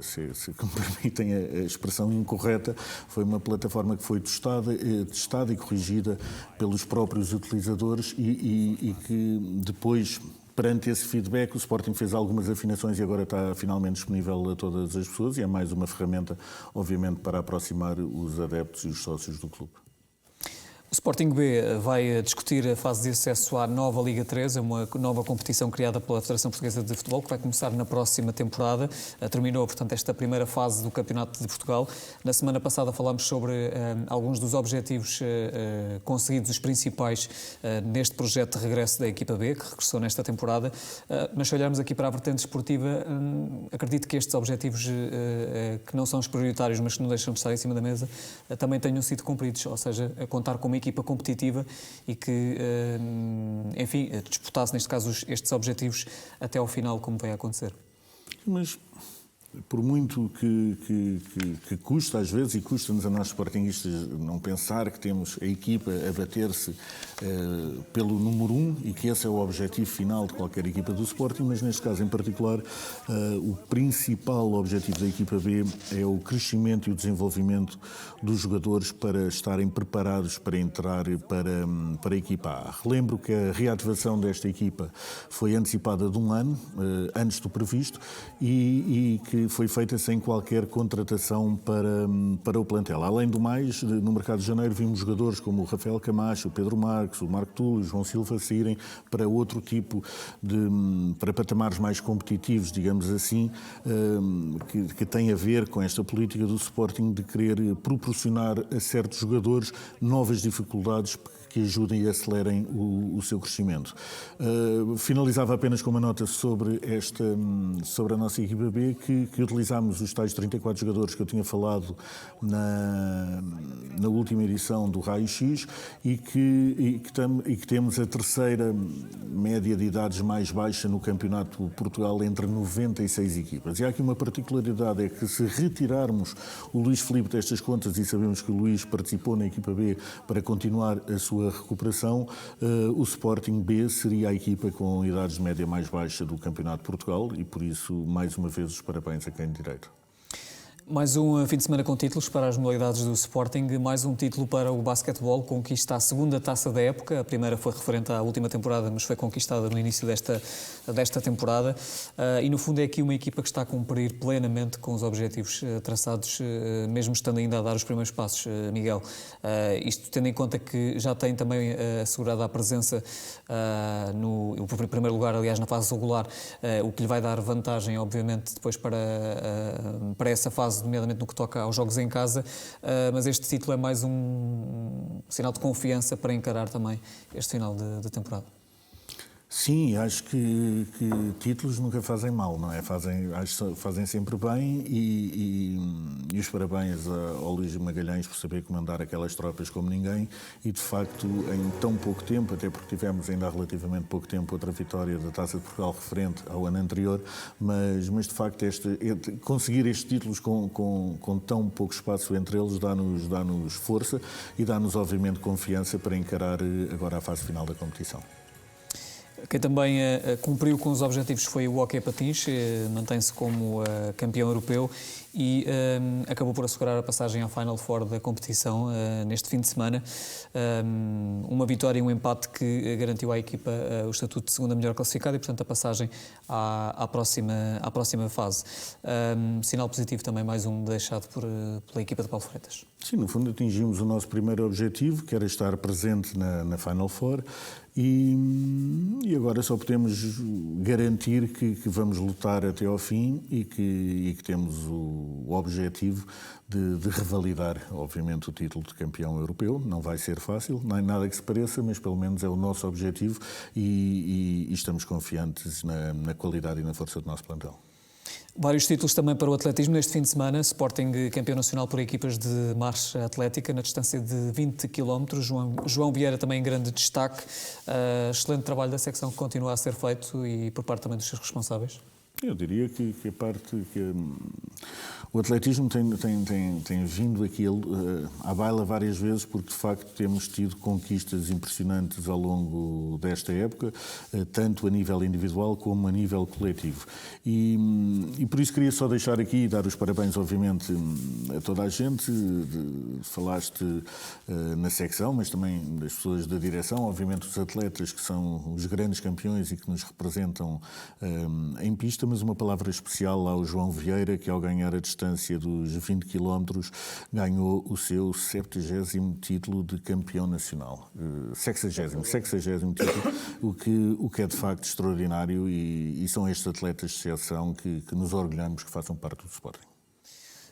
se me permitem a expressão incorreta, foi uma plataforma que foi testada e corrigida pelos próprios utilizadores e que depois, perante esse feedback, o Sporting fez algumas afinações e agora está finalmente disponível a todas as pessoas e é mais uma ferramenta, obviamente, para aproximar os adeptos e os sócios do clube. O Sporting B vai discutir a fase de acesso à nova Liga 3, uma nova competição criada pela Federação Portuguesa de Futebol, que vai começar na próxima temporada. Terminou, portanto, esta primeira fase do Campeonato de Portugal. Na semana passada falámos sobre alguns dos objetivos conseguidos, os principais, neste projeto de regresso da equipa B, que regressou nesta temporada. Mas se olharmos aqui para a vertente esportiva, acredito que estes objetivos, que não são os prioritários, mas que não deixam de estar em cima da mesa, também tenham sido cumpridos, ou seja, contar com uma equipa competitiva e que, enfim, disputasse, neste caso, estes objetivos até ao final, como vai acontecer. Mas, por muito que custa às vezes, e custa-nos a nós sportinguistas não pensar que temos a equipa a bater-se pelo número 1 e que esse é o objetivo final de qualquer equipa do Sporting, mas neste caso em particular o principal objetivo da equipa B é o crescimento e o desenvolvimento dos jogadores para estarem preparados para entrar para a equipa A. Relembro que a reativação desta equipa foi antecipada de um ano, antes do previsto, e que foi feita sem qualquer contratação para o plantel. Além do mais, no mercado de janeiro vimos jogadores como o Rafael Camacho, o Pedro Marques, o Marco Túlio, o João Silva saírem para outro tipo para patamares mais competitivos, digamos assim, que tem a ver com esta política do Sporting de querer proporcionar a certos jogadores novas dificuldades que ajudem e acelerem o seu crescimento. Finalizava apenas com uma nota sobre a nossa equipa B, que utilizámos os tais 34 jogadores que eu tinha falado na última edição do Raio X e que temos a terceira média de idades mais baixa no Campeonato de Portugal entre 96 equipas. E há aqui uma particularidade, é que se retirarmos o Luís Filipe destas contas, e sabemos que o Luís participou na equipa B para continuar a sua recuperação, o Sporting B seria a equipa com idades de média mais baixa do Campeonato de Portugal e, por isso, mais uma vez, os parabéns a quem de direito. Mais um fim de semana com títulos para as modalidades do Sporting, mais um título para o basquetebol, conquista a segunda taça da época, a primeira foi referente à última temporada, mas foi conquistada no início desta temporada, e no fundo é aqui uma equipa que está a cumprir plenamente com os objetivos traçados, mesmo estando ainda a dar os primeiros passos, Miguel. Isto tendo em conta que já tem também assegurada a presença no primeiro lugar, aliás, na fase regular, o que lhe vai dar vantagem, obviamente, depois para essa fase, nomeadamente no que toca aos jogos em casa, mas este título é mais um sinal de confiança para encarar também este final de temporada. Sim, acho que títulos nunca fazem mal, não é? Fazem sempre bem e os parabéns ao Luís Magalhães por saber comandar aquelas tropas como ninguém e, de facto, em tão pouco tempo, até porque tivemos ainda há relativamente pouco tempo outra vitória da Taça de Portugal referente ao ano anterior, mas de facto conseguir estes títulos com tão pouco espaço entre eles dá-nos força e dá-nos, obviamente, confiança para encarar agora a fase final da competição. Quem também cumpriu com os objetivos foi o Hockey Patins, mantém-se como campeão europeu e acabou por assegurar a passagem à Final Four da competição neste fim de semana. Uma vitória e um empate que garantiu à equipa o estatuto de segunda melhor classificada e, portanto, a passagem à próxima fase. Sinal positivo também, mais um deixado pela equipa de Paulo Freitas. Sim, no fundo atingimos o nosso primeiro objetivo, que era estar presente na Final Four. E agora só podemos garantir que vamos lutar até ao fim e que temos o objetivo de revalidar, obviamente, o título de campeão europeu. Não vai ser fácil, não é nada que se pareça, mas pelo menos é o nosso objetivo e estamos confiantes na qualidade e na força do nosso plantel. Vários títulos também para o atletismo neste fim de semana. Sporting campeão nacional por equipas de marcha atlética na distância de 20 km. João Vieira também em grande destaque. Excelente trabalho da secção que continua a ser feito e por parte também dos seus responsáveis. Eu diria que a parte que o atletismo tem vindo aqui à baila várias vezes, porque de facto temos tido conquistas impressionantes ao longo desta época, tanto a nível individual como a nível coletivo. E por isso queria só deixar aqui e dar os parabéns, obviamente, a toda a gente. Falaste na secção, mas também das pessoas da direção, obviamente os atletas que são os grandes campeões e que nos representam em pista, mas uma palavra especial ao João Vieira, que ao ganhar a distância dos 20 km ganhou o seu 70º título de campeão nacional. 60º título, o que é de facto extraordinário, e são estes atletas de exceção que nos orgulhamos que façam parte do Sporting.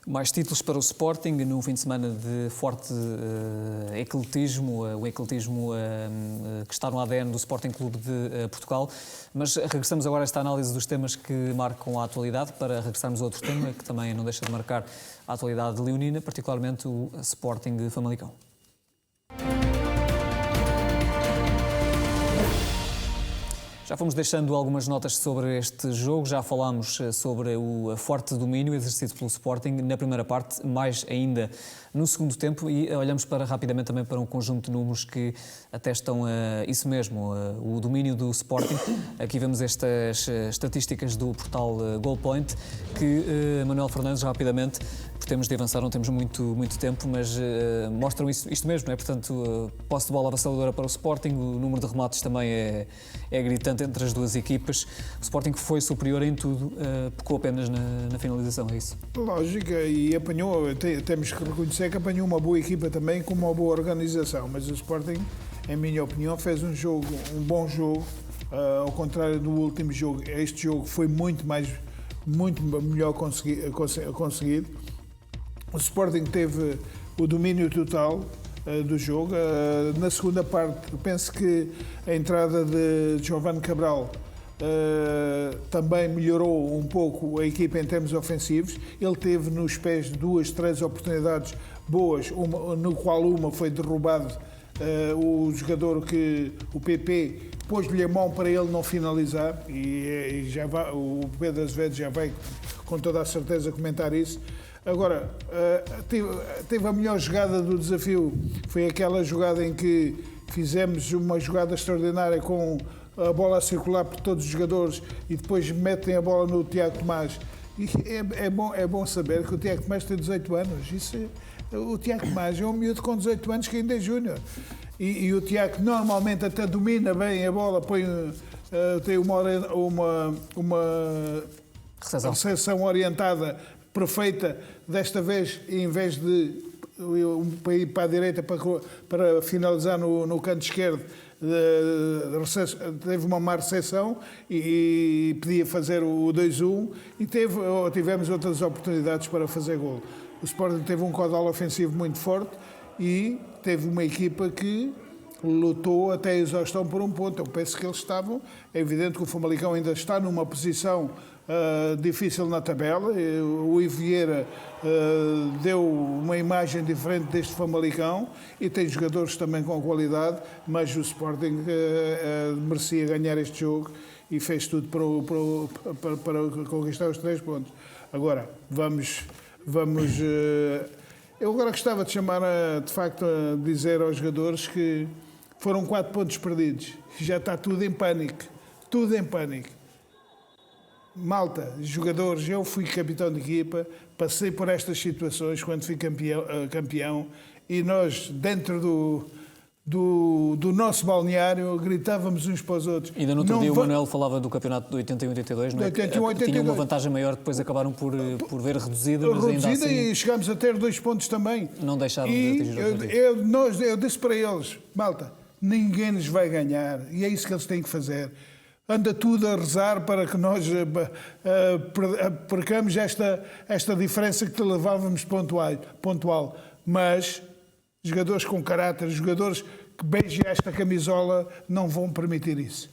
Mais títulos para o Sporting num fim de semana de forte ecletismo, o ecletismo que está no ADN do Sporting Clube de Portugal. Mas regressamos agora a esta análise dos temas que marcam a atualidade, para regressarmos a outro tema que também não deixa de marcar a atualidade leonina, particularmente o Sporting Famalicão. Já fomos deixando algumas notas sobre este jogo, já falámos sobre o forte domínio exercido pelo Sporting na primeira parte, mais ainda no segundo tempo, e olhamos rapidamente também para um conjunto de números que atestam isso mesmo, o domínio do Sporting. Aqui vemos estas estatísticas do portal Goalpoint, que Manuel Fernandes, rapidamente, temos de avançar, não temos muito tempo, mas mostram isto mesmo, não é? Portanto, posse de bola avassaladora para o Sporting, o número de remates também é gritante entre as duas equipas. O Sporting foi superior em tudo, pecou apenas na finalização, é isso? Lógica, e apanhou, temos que reconhecer que apanhou uma boa equipa também, com uma boa organização, mas o Sporting, em minha opinião, fez um bom jogo, ao contrário do último jogo. Este jogo foi muito melhor conseguido. O Sporting teve o domínio total do jogo. Na segunda parte, penso que a entrada de Giovanni Cabral também melhorou um pouco a equipa em termos ofensivos. Ele teve nos pés 2-3 oportunidades boas, no qual uma foi derrubado o jogador o PP pôs-lhe a mão para ele não finalizar, e já vai, o Pedro Azevedo já vai com toda a certeza comentar isso. Agora, teve a melhor jogada do desafio, foi aquela jogada em que fizemos uma jogada extraordinária com a bola a circular por todos os jogadores e depois metem a bola no Tiago Tomás. E é bom saber que o Tiago Tomás tem 18 anos. O Tiago Tomás é um miúdo com 18 anos que ainda é júnior. E o Tiago normalmente até domina bem a bola, tem uma recepção orientada perfeita. Desta vez, em vez de ir para a direita para finalizar no canto esquerdo, teve uma má recepção e podia fazer o 2-1, e tivemos outras oportunidades para fazer golo. O Sporting teve um caudal ofensivo muito forte e teve uma equipa que lutou até a exaustão por um ponto. Eu penso que eles estavam... É evidente que o Famalicão ainda está numa posição difícil na tabela. O Ivo Vieira deu uma imagem diferente deste Famalicão e tem jogadores também com qualidade, mas o Sporting merecia ganhar este jogo e fez tudo para conquistar os 3 pontos. Agora, vamos eu agora gostava de chamar, de facto, a dizer aos jogadores que foram 4 pontos perdidos. Já está tudo em pânico. Tudo em pânico. Malta, jogadores, eu fui capitão de equipa, passei por estas situações quando fui campeão, e nós, dentro do nosso balneário, gritávamos uns para os outros. Ainda no outro dia o Manuel falava do campeonato de 81-82, não é? 81-82. Tinha uma vantagem maior, depois acabaram por ver reduzida, mas ainda assim... E chegámos a ter 2 pontos também. Não deixaram de atingir o objetivo. Eu disse para eles, malta, ninguém nos vai ganhar, e é isso que eles têm que fazer. Anda tudo a rezar para que nós percamos esta diferença que te levávamos pontual. Mas jogadores com caráter, jogadores que beijem esta camisola, não vão permitir isso.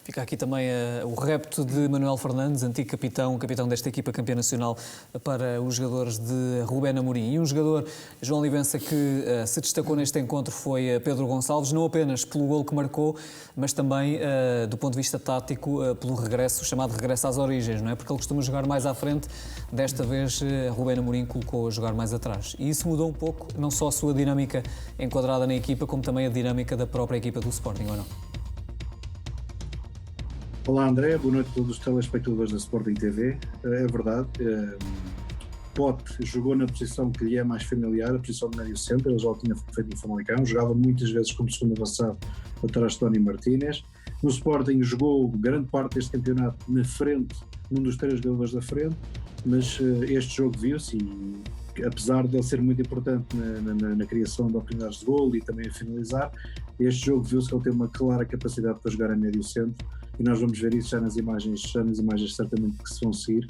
Fica aqui também o repto de Manuel Fernandes, antigo capitão desta equipa campeã nacional, para os jogadores de Rubén Amorim. E um jogador, João Livença, que se destacou neste encontro foi Pedro Gonçalves, não apenas pelo gol que marcou, mas também do ponto de vista tático, pelo regresso, o chamado regresso às origens, não é? Porque ele costuma jogar mais à frente, desta vez Rubén Amorim colocou a jogar mais atrás. E isso mudou um pouco, não só a sua dinâmica enquadrada na equipa, como também a dinâmica da própria equipa do Sporting, ou não? Olá André, boa noite a todos os telespectadores da Sporting TV. É verdade, Pote jogou na posição que lhe é mais familiar, a posição de médio centro. Ele já o tinha feito no Famalicão, jogava muitas vezes como segundo avançado atrás de Tony Martínez. No Sporting jogou grande parte deste campeonato na frente, num dos 3 jogadores da frente, mas este jogo viu-se e apesar de ele ser muito importante na criação de oportunidades de golo e também a finalizar, este jogo viu-se que ele tem uma clara capacidade para jogar a médio centro. E nós vamos ver isso já nas imagens certamente que se vão seguir.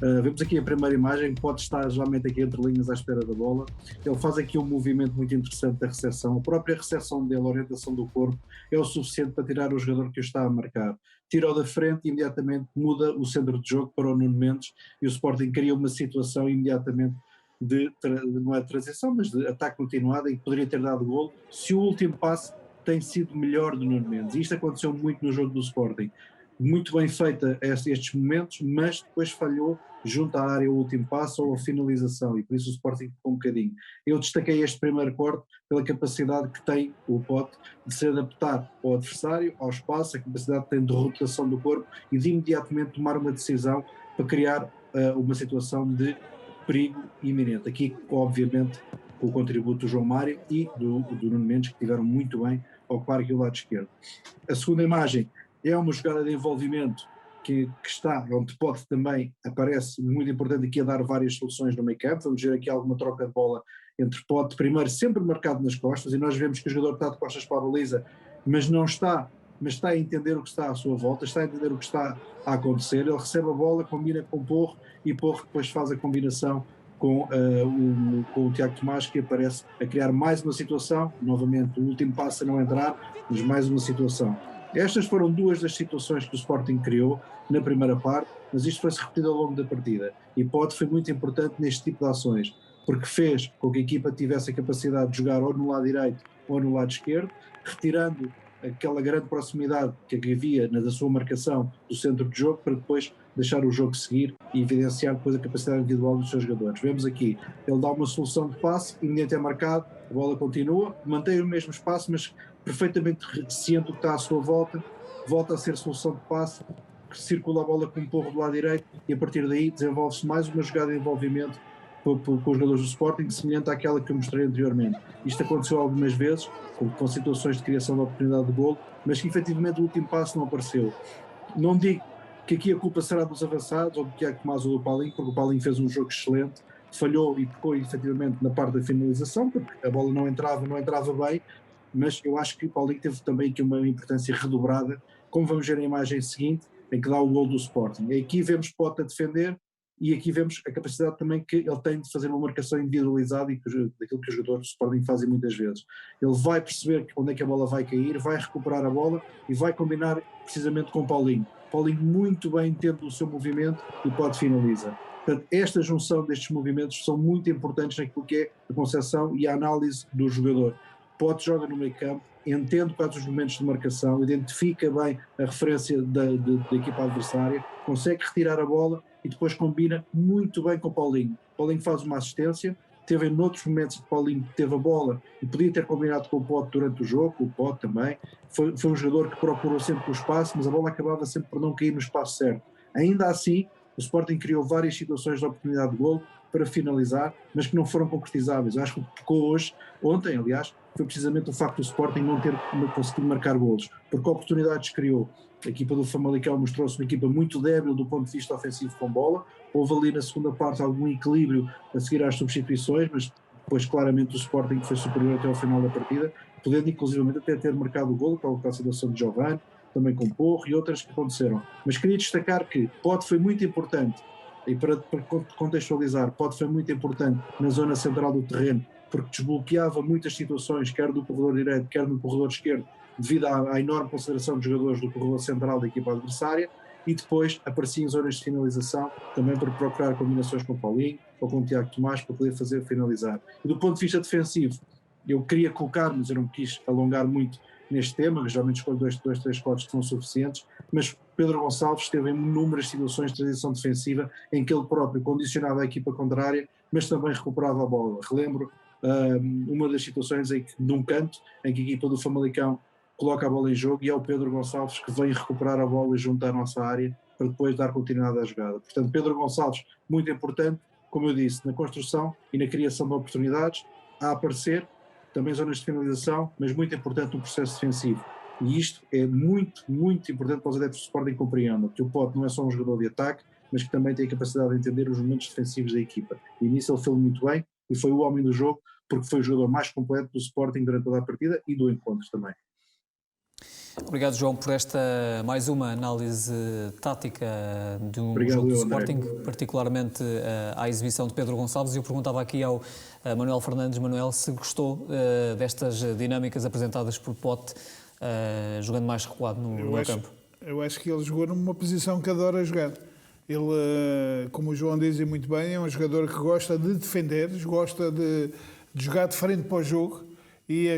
Vemos aqui a primeira imagem, pode estar geralmente aqui entre linhas à espera da bola. Ele faz aqui um movimento muito interessante da recepção. A própria recepção dele, a orientação do corpo, é o suficiente para tirar o jogador que o está a marcar. Tira-o da frente e imediatamente muda o centro de jogo para o Nuno Mendes e o Sporting cria uma situação imediatamente não é de transição, mas de ataque continuado em que poderia ter dado golo se o último passe tem sido melhor do Nuno Mendes. Isto aconteceu muito no jogo do Sporting. Muito bem feita estes momentos, mas depois falhou junto à área o último passo ou a finalização, e por isso o Sporting ficou um bocadinho. Eu destaquei este primeiro corte pela capacidade que tem o Pote de se adaptar ao adversário, ao espaço, a capacidade que tem de rotação do corpo e de imediatamente tomar uma decisão para criar uma situação de perigo iminente. Aqui, obviamente, com o contributo do João Mário e do Nuno Mendes, que tiveram muito bem a ocupar aqui o lado esquerdo. A segunda imagem é uma jogada de envolvimento que está, onde Pote também aparece, muito importante aqui a dar várias soluções no meio campo. Vamos ver aqui alguma troca de bola entre Pote, primeiro sempre marcado nas costas, e nós vemos que o jogador está de costas para a baliza, mas está a entender o que está à sua volta, está a entender o que está a acontecer. Ele recebe a bola, combina com o Porro, e Porro depois faz a combinação com o Tiago Tomás, que aparece a criar mais uma situação, novamente o último passo a não entrar, mas mais uma situação. Estas foram 2 das situações que o Sporting criou na primeira parte, mas isto foi-se repetido ao longo da partida, e Pote foi muito importante neste tipo de ações, porque fez com que a equipa tivesse a capacidade de jogar ou no lado direito ou no lado esquerdo, retirando aquela grande proximidade que havia na sua marcação do centro de jogo, para depois deixar o jogo seguir e evidenciar depois a capacidade individual dos seus jogadores. Vemos aqui, ele dá uma solução de passe, imediatamente é marcado, a bola continua, mantém o mesmo espaço, mas perfeitamente ciente do que está à sua volta, volta a ser solução de passe, circula a bola com um Porro do lado direito e a partir daí desenvolve-se mais uma jogada de envolvimento com os jogadores do Sporting, semelhante àquela que eu mostrei anteriormente. Isto aconteceu algumas vezes, com situações de criação de oportunidade de golo, mas que efetivamente o último passo não apareceu. Não digo que aqui a culpa será dos avançados, ou do Tiago Tomás ou do Paulinho, porque o Paulinho fez um jogo excelente, falhou e pecou efetivamente na parte da finalização, porque a bola não entrava bem, mas eu acho que o Paulinho teve também aqui uma importância redobrada, como vamos ver na imagem seguinte, em que dá o golo do Sporting. E aqui vemos Pote a defender, e aqui vemos a capacidade também que ele tem de fazer uma marcação individualizada e daquilo que os jogadores do Sporting fazem muitas vezes. Ele vai perceber onde é que a bola vai cair, vai recuperar a bola e vai combinar precisamente com o Paulinho. Paulinho muito bem entende o seu movimento e Pote finaliza. Portanto, esta junção destes movimentos são muito importantes naquilo que é a concepção e a análise do jogador. Pote joga no meio campo, entende quais os momentos de marcação, identifica bem a referência da equipa adversária, consegue retirar a bola e depois combina muito bem com o Paulinho. Paulinho faz uma assistência, teve em outros momentos que Paulinho teve a bola e podia ter combinado com o Pote durante o jogo, o Pote também. Foi um jogador que procurou sempre o espaço, mas a bola acabava sempre por não cair no espaço certo. Ainda assim, o Sporting criou várias situações de oportunidade de golo para finalizar, mas que não foram concretizáveis. Eu acho que o que ficou ontem, aliás, foi precisamente o facto do Sporting não ter conseguido marcar golos, porque oportunidades criou. A equipa do Famalicão mostrou-se uma equipa muito débil do ponto de vista ofensivo com bola, houve ali na segunda parte algum equilíbrio a seguir às substituições, mas depois claramente o Sporting foi superior até ao final da partida, podendo inclusivamente até ter marcado o golo, com a situação de Giovane, também com Porro e outras que aconteceram. Mas queria destacar que Pote foi muito importante, e para contextualizar, Pote foi muito importante na zona central do terreno, porque desbloqueava muitas situações, quer do corredor direito, quer no corredor esquerdo, devido à enorme consideração dos jogadores do corredor central da equipa adversária, e depois aparecia em zonas de finalização, também para procurar combinações com o Paulinho ou com o Tiago Tomás para poder fazer finalizar. E do ponto de vista defensivo, eu queria colocar, mas eu não me quis alongar muito neste tema, geralmente escolho 3 cortes que são suficientes, mas Pedro Gonçalves teve em inúmeras situações de transição defensiva em que ele próprio condicionava a equipa contrária, mas também recuperava a bola. Relembro uma das situações em que, num canto, em que a equipa do Famalicão coloca a bola em jogo e é o Pedro Gonçalves que vem recuperar a bola junto à nossa área para depois dar continuidade à jogada. Portanto, Pedro Gonçalves, muito importante, como eu disse, na construção e na criação de oportunidades, a aparecer, também zonas de finalização, mas muito importante no processo defensivo. E isto é muito, muito importante para os adeptos do Sporting compreendam, que o Pote não é só um jogador de ataque, mas que também tem a capacidade de entender os momentos defensivos da equipa. E nisso ele fez muito bem e foi o homem do jogo, porque foi o jogador mais completo do Sporting durante toda a partida e do encontro também. Obrigado, João, por esta mais uma análise tática do Obrigado, jogo do André. Sporting, particularmente à exibição de Pedro Gonçalves. Eu perguntava aqui ao Manuel Fernandes, Manuel, se gostou destas dinâmicas apresentadas por Pote, jogando mais recuado no meio campo. Eu acho que ele jogou numa posição que adora jogar. Ele, como o João diz muito bem, é um jogador que gosta de defender, gosta de jogar de frente para o jogo. E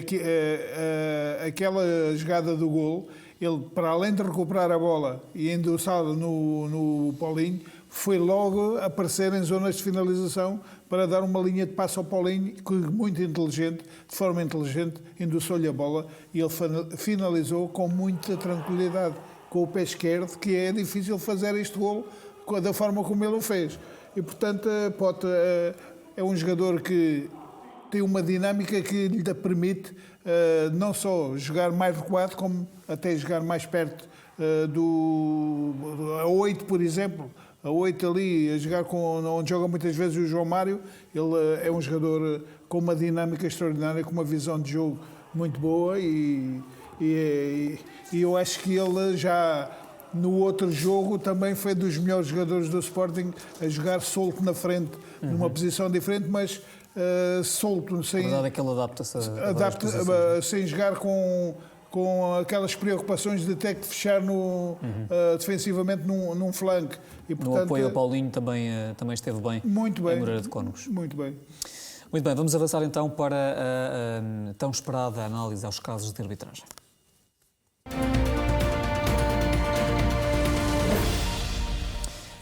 aquela jogada do golo, ele, para além de recuperar a bola e endossá-la no Paulinho, foi logo aparecer em zonas de finalização para dar uma linha de passo ao Paulinho, que muito inteligente, de forma inteligente, endossou-lhe a bola e ele finalizou com muita tranquilidade, com o pé esquerdo, que é difícil fazer este golo da forma como ele o fez. E, portanto, Pote é um jogador que tem uma dinâmica que lhe permite não só jogar mais recuado, como até jogar mais perto a 8, por exemplo. A 8 ali, a jogar onde joga muitas vezes o João Mário. Ele é um jogador com uma dinâmica extraordinária, com uma visão de jogo muito boa e eu acho que ele já no outro jogo também foi dos melhores jogadores do Sporting a jogar solto na frente, numa posição diferente, mas solto, sem, a verdade é que ele adapta-se sem jogar com aquelas preocupações de ter que fechar defensivamente num flanco. E, portanto, no apoio ao Paulinho também esteve bem, muito bem em Moreira de Cónegos. Muito bem. Muito bem, vamos avançar então para a tão esperada análise aos casos de arbitragem.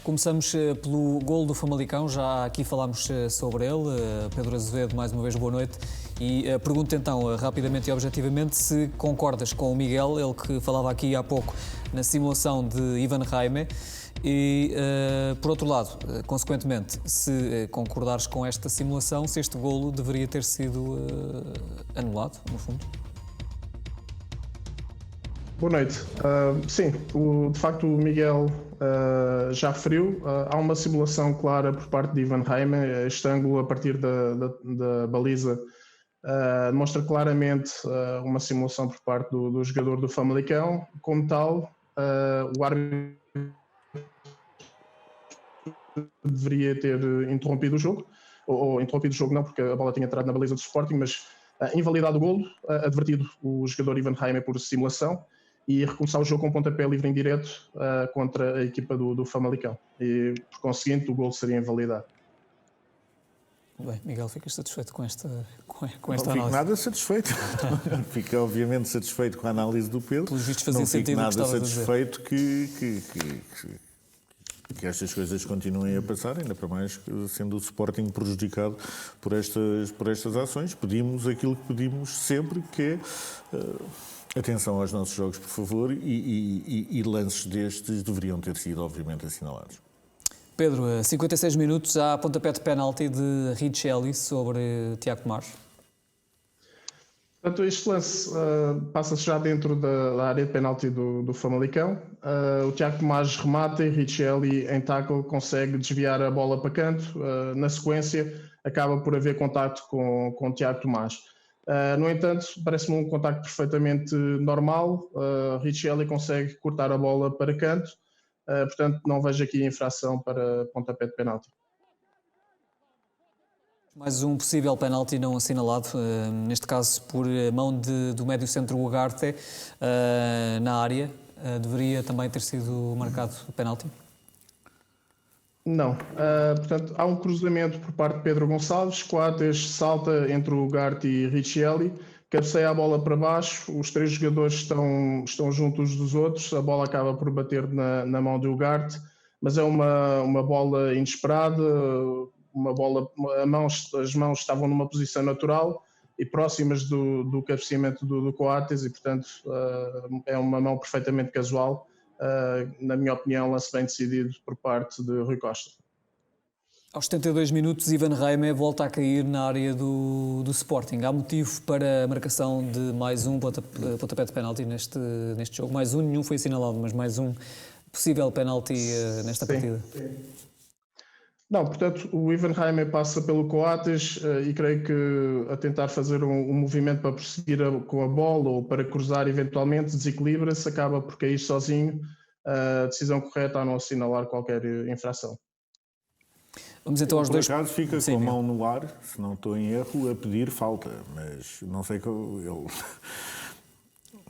Começamos pelo golo do Famalicão, já aqui falámos sobre ele. Pedro Azevedo, mais uma vez, boa noite. E pergunto então, rapidamente e objetivamente, se concordas com o Miguel, ele que falava aqui há pouco na simulação de Ivan Raime. E, por outro lado, consequentemente, se concordares com esta simulação, se este golo deveria ter sido anulado, no fundo? Boa noite. Sim, de facto o Miguel já referiu. Há uma simulação clara por parte de Ivan Raime. Este ângulo a partir da baliza demonstra claramente uma simulação por parte do jogador do Famalicão. Como tal, o árbitro deveria ter interrompido o jogo, ou interrompido o jogo não, porque a bola tinha entrado na baliza do Sporting, mas invalidado o golo, advertido o jogador Ivan Raime por simulação e recomeçar o jogo com pontapé livre em direto contra a equipa do Famalicão. E, por conseguinte, o golo seria invalidado. Bem, Miguel, ficas satisfeito com esta Não análise? fico nada satisfeito. Fico obviamente satisfeito com a análise do Pedro. Pelos vistos fazia sentido o que Não fico estavas a dizer. nada satisfeito que estas coisas continuem a passar, ainda para mais sendo o Sporting prejudicado por estas ações. Pedimos aquilo que pedimos sempre, que é atenção aos nossos jogos, por favor, e lances destes deveriam ter sido, obviamente, assinalados. Pedro, 56 minutos, há pontapé de penalti de Richelli sobre Tiago Tomás. Portanto, este lance passa-se já dentro da área de penalti do Famalicão. O Tiago Tomás remata e Richelli, em tackle, consegue desviar a bola para canto. Na sequência, acaba por haver contacto com o Tiago Tomás. No entanto, parece-me um contacto perfeitamente normal. Richelli consegue cortar a bola para canto. Portanto, não vejo aqui infração para pontapé de penalti. Mais um possível penalti não assinalado, neste caso por mão do médio centro Ugarte na área. Deveria também ter sido marcado o penalti? Não. Portanto, há um cruzamento por parte de Pedro Gonçalves. Coates salta entre o Ugarte e Richelli, cabeceia a bola para baixo, os três jogadores estão juntos dos outros, a bola acaba por bater na mão do Ugarte, mas é uma bola inesperada, uma bola, as mãos estavam numa posição natural e próximas do cabeceamento do Coates e, portanto, é uma mão perfeitamente casual. Na minha opinião, lance bem decidido por parte de Rui Costa. Aos 72 minutos, Ivan Reime volta a cair na área do Sporting. Há motivo para a marcação de mais um pontapé de penalti neste jogo? Mais um, nenhum foi assinalado, mas mais um possível penalti nesta partida. Não, portanto, o Ivan Reime passa pelo Coates e creio que a tentar fazer um movimento para prosseguir com a bola ou para cruzar eventualmente, desequilibra-se, acaba por cair sozinho. A decisão correta a não assinalar qualquer infração. Vamos então aos dois. Por acaso fica com a mão no ar, se não estou em erro, a pedir falta, mas não sei que ele...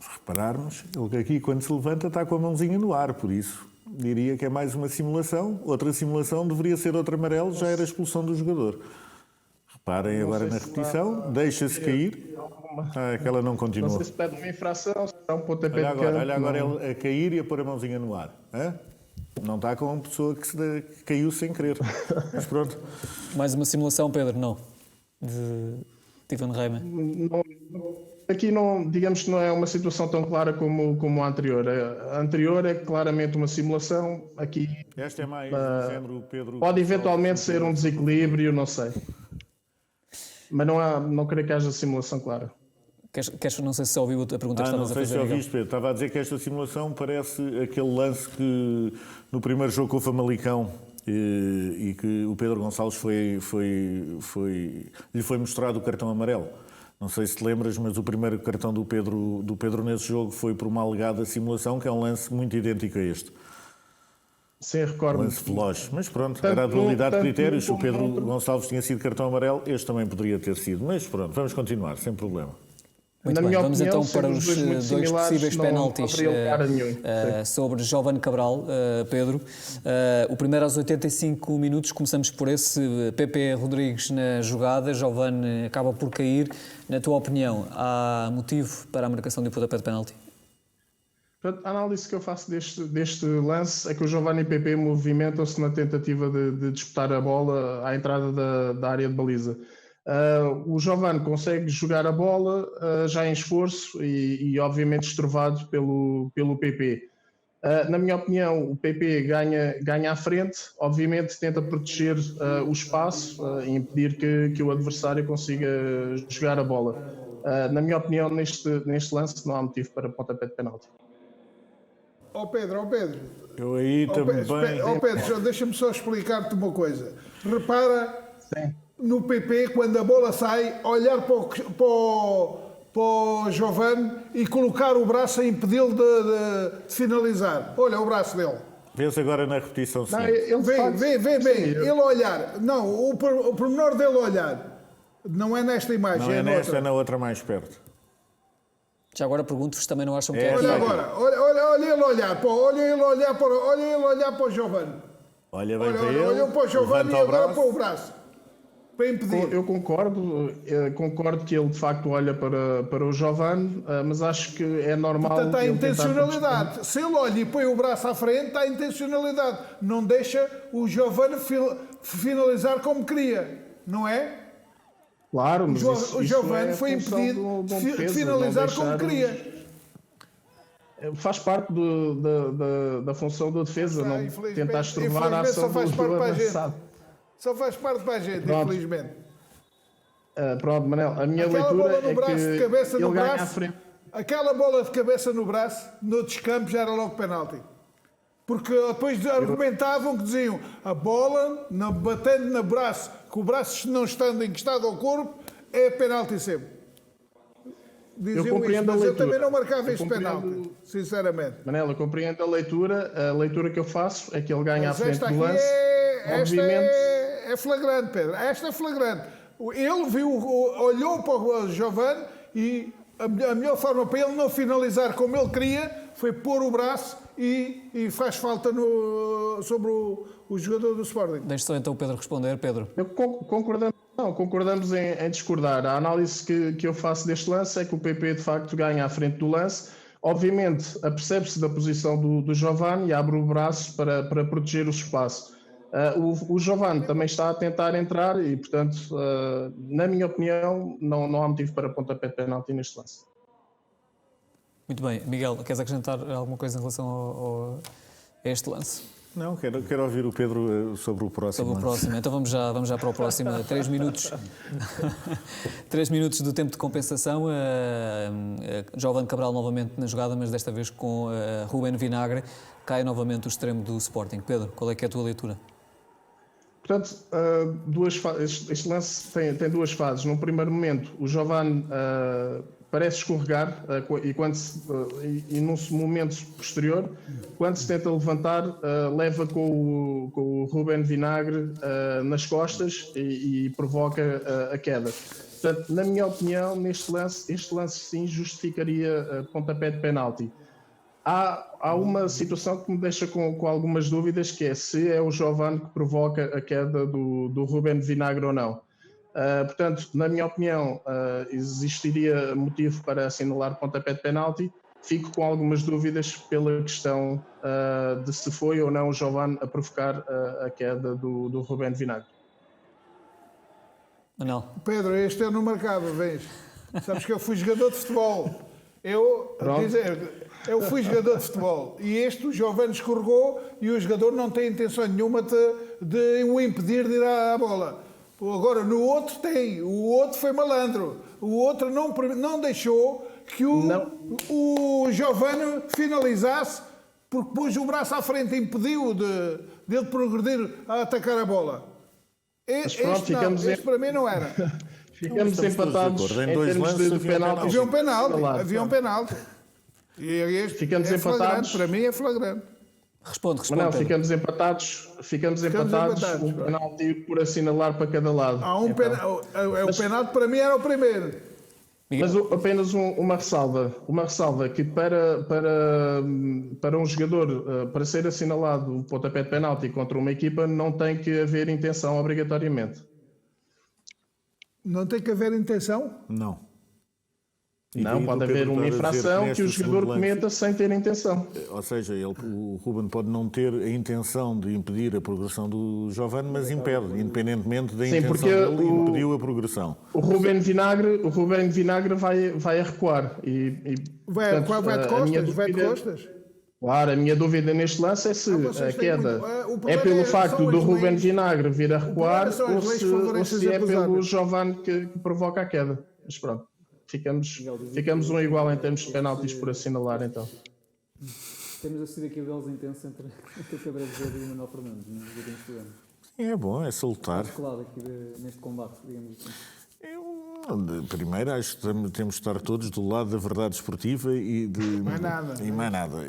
Se repararmos, ele aqui quando se levanta está com a mãozinha no ar, por isso diria que é mais uma simulação. Outra simulação deveria ser outro amarelo, já era a expulsão do jogador. Reparem agora na repetição, deixa-se cair, aquela não continua. Não sei se pede uma infração, se é um pontapé de canto. Olha agora não... ele a cair e a pôr a mãozinha no ar. Hã? Não está com uma pessoa que caiu sem querer. Mas pronto. Mais uma simulação, Pedro? Não. De Ivan Reime? Aqui não, digamos que não é uma situação tão clara como a anterior. A anterior é claramente uma simulação. Aqui esta é mais género, Pedro. Pode eventualmente ser um desequilíbrio, não sei. Mas não creio que haja simulação clara. Não sei se ouviu a pergunta que estavas a fazer. Não sei se ouviste, Pedro. Estava a dizer que esta simulação parece aquele lance que no primeiro jogo com o Famalicão e que o Pedro Gonçalves lhe foi mostrado o cartão amarelo. Não sei se te lembras, mas o primeiro cartão do Pedro nesse jogo foi por uma alegada simulação, que é um lance muito idêntico a este. Sim, recordo. Lance veloz. Mas pronto, era a dualidade de critérios. Se o Pedro Gonçalves tinha sido cartão amarelo, este também poderia ter sido. Mas pronto, vamos continuar, sem problema. Muito bem, vamos então para os dois possíveis penaltis sobre Jovane Cabral, Pedro. O primeiro aos 85 minutos, começamos por esse, Pepe Rodrigues na jogada, Jovane acaba por cair. Na tua opinião, há motivo para a marcação de pontapé de penalti? A análise que eu faço deste lance é que o Jovane e o Pepe movimentam-se na tentativa de disputar a bola à entrada da área de baliza. O Jovane consegue jogar a bola já em esforço e obviamente estrovado pelo PP. Na minha opinião, o PP ganha à frente, obviamente tenta proteger o espaço e impedir que o adversário consiga jogar a bola. Na minha opinião, neste lance não há motivo para pontapé de penalti. Pedro. Eu aí também... Pedro, deixa-me só explicar-te uma coisa. Repara... Sim. No PP, quando a bola sai, olhar para o Jovane e colocar o braço a impedi-lo de finalizar. Olha o braço dele. Vê-se agora na repetição. Vê bem. Ele olhar. Não, o pormenor dele olhar. Não é nesta imagem. Não é nesta, é na outra mais perto. Já agora pergunto-vos, também não acham que é... Olha agora, olha ele olhar para o Jovane. Olha bem para ele. Olha para o Jovane e agora para o braço. Para impedir. Eu concordo que ele de facto olha para o Jovane, mas acho que é normal. Portanto, há intencionalidade. Se ele olha e põe o braço à frente, há intencionalidade. Não deixa o Jovane finalizar como queria, não é? Claro, mas o Jovane foi impedido de finalizar como queria. Faz parte da função da defesa, não tentar estrovar a ação do adversário. Só faz parte para a gente, infelizmente. Pronto, Manel, a minha aquela leitura bola no braço, é de que cabeça ele no ganha braço, à frente. Aquela bola de cabeça no braço, noutros campos, já era logo penalti. Porque depois argumentavam que diziam a bola, batendo no braço, que o braço não estando encostado ao corpo, é penalti sempre. Diziam isto, mas eu também não marcava este penalti, sinceramente. Manel, eu compreendo a leitura que eu faço é que ele ganha à frente do lance. Esta é flagrante, Pedro. Esta é flagrante. Ele viu, olhou para o Giovane e a melhor forma para ele não finalizar como ele queria foi pôr o braço e faz falta sobre o jogador do Sporting. Deixe só então o Pedro responder. Pedro. Concordamos em discordar. A análise que eu faço deste lance é que o PP de facto ganha à frente do lance. Obviamente, apercebe-se da posição do Giovane e abre o braço para proteger o espaço. O Giovane também está a tentar entrar e, portanto, na minha opinião, não há motivo para pontapé de penalti neste lance. Muito bem. Miguel, queres acrescentar alguma coisa em relação a este lance? Não, quero ouvir o Pedro sobre o próximo. Sobre o próximo. Então vamos já para o próximo. 3 minutos. 3 minutos do tempo de compensação. Giovane Cabral novamente na jogada, mas desta vez com Ruben Vinagre. Cai novamente o extremo do Sporting. Pedro, qual é que é a tua leitura? Portanto, este lance tem duas fases. Num primeiro momento, o Giovane parece escorregar e num momento posterior, quando se tenta levantar, leva com o Ruben Vinagre nas costas e provoca a queda. Portanto, na minha opinião, este lance sim justificaria pontapé de penalti. Há uma situação que me deixa com algumas dúvidas, que é se é o Giovane que provoca a queda do Ruben Vinagre ou não. Portanto, na minha opinião, existiria motivo para assinalar pontapé de penalti. Fico com algumas dúvidas pela questão de se foi ou não o Giovane a provocar a queda do Ruben Vinagre. Não. Pedro, este ano não marcava, vês? Sabes que eu fui jogador de futebol. Eu fui jogador de futebol e o Giovane escorregou e o jogador não tem intenção nenhuma de o impedir de ir à bola. Agora, no outro tem. O outro foi malandro. O outro não deixou que o Giovane finalizasse porque pôs o braço à frente e impediu dele progredir a atacar a bola. Este para mim não era. Ficamos empatados em termos de penalti. Havia um penalti. E este ficamos empatados. Para mim é flagrante. Responde. Não, ficamos empatados. Um penalti por assinalar para cada lado. O penalti para mim era o primeiro. Mas apenas uma ressalva que para um jogador, para ser assinalado um pontapé de penalti contra uma equipa, não tem que haver intenção obrigatoriamente. Não tem que haver intenção? Não. Não, pode haver uma infração que o jogador cometa sem ter intenção. Ou seja, o Ruben pode não ter a intenção de impedir a progressão do Giovane, mas impede, independentemente da intenção dele, impediu a progressão. O Ruben Vinagre vai a recuar. Vai de costas? Claro, a minha dúvida neste lance é se a queda é pelo facto do Ruben Vinagre vir a recuar ou se é pelo Giovane que provoca a queda. Mas pronto. Ficamos um igual em termos de penaltis por assinalar, então. Temos assistido aqui a duelos intensos entre o Pedro Azevedo e o Manuel Fernandes nos últimos anos. Sim, é bom, é salutar. Claro, aqui neste combate, digamos assim. Primeiro, acho que temos de estar todos do lado da verdade esportiva e mais nada.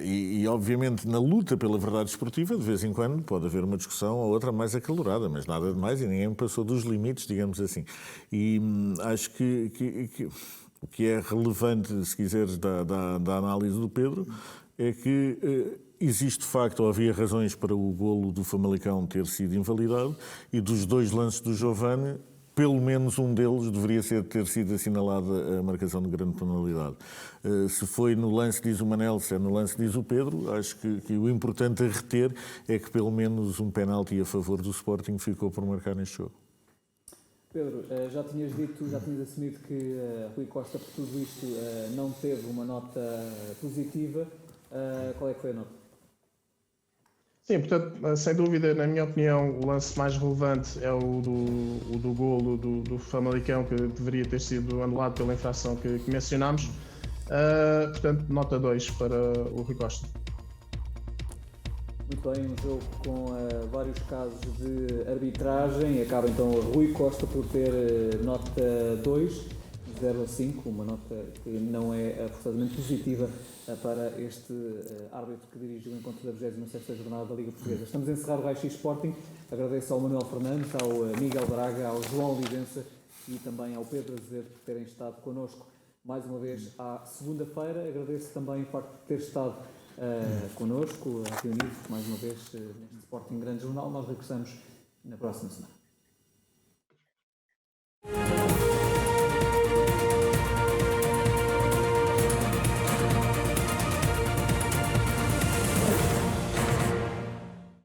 E, obviamente, na luta pela verdade esportiva, de vez em quando, pode haver uma discussão ou outra mais acalorada, mas nada de mais e ninguém passou dos limites, digamos assim. E acho que o que é relevante, se quiseres, da análise do Pedro, é que existe de facto, ou havia razões para o golo do Famalicão ter sido invalidado, e dos dois lances do Giovane, pelo menos um deles deveria ter sido assinalada a marcação de grande penalidade. Se foi no lance, diz o Manel, se é no lance, diz o Pedro, acho que o importante a reter é que pelo menos um penalti a favor do Sporting ficou por marcar neste jogo. Pedro, já tinhas assumido que Rui Costa, por tudo isto, não teve uma nota positiva. Qual é que foi a nota? Sim, portanto, sem dúvida, na minha opinião, o lance mais relevante é o do golo do Famalicão, que deveria ter sido anulado pela infração que mencionámos. Portanto, nota 2 para o Rui Costa. Muito bem, um jogo com vários casos de arbitragem. Acaba então o Rui Costa por ter nota 2, 0 a 5, uma nota que não é forçosamente positiva para este árbitro que dirigiu o encontro da 26ª jornada da Liga Portuguesa. Estamos a encerrar o Raio-X Sporting. Agradeço ao Manuel Fernandes, ao Miguel Braga, ao João Olivença e também ao Pedro Azevedo por terem estado connosco mais uma vez à segunda-feira. Agradeço também o facto de ter estado connosco, reunidos mais uma vez neste Sporting Grande Jornal. Nós regressamos na próxima semana.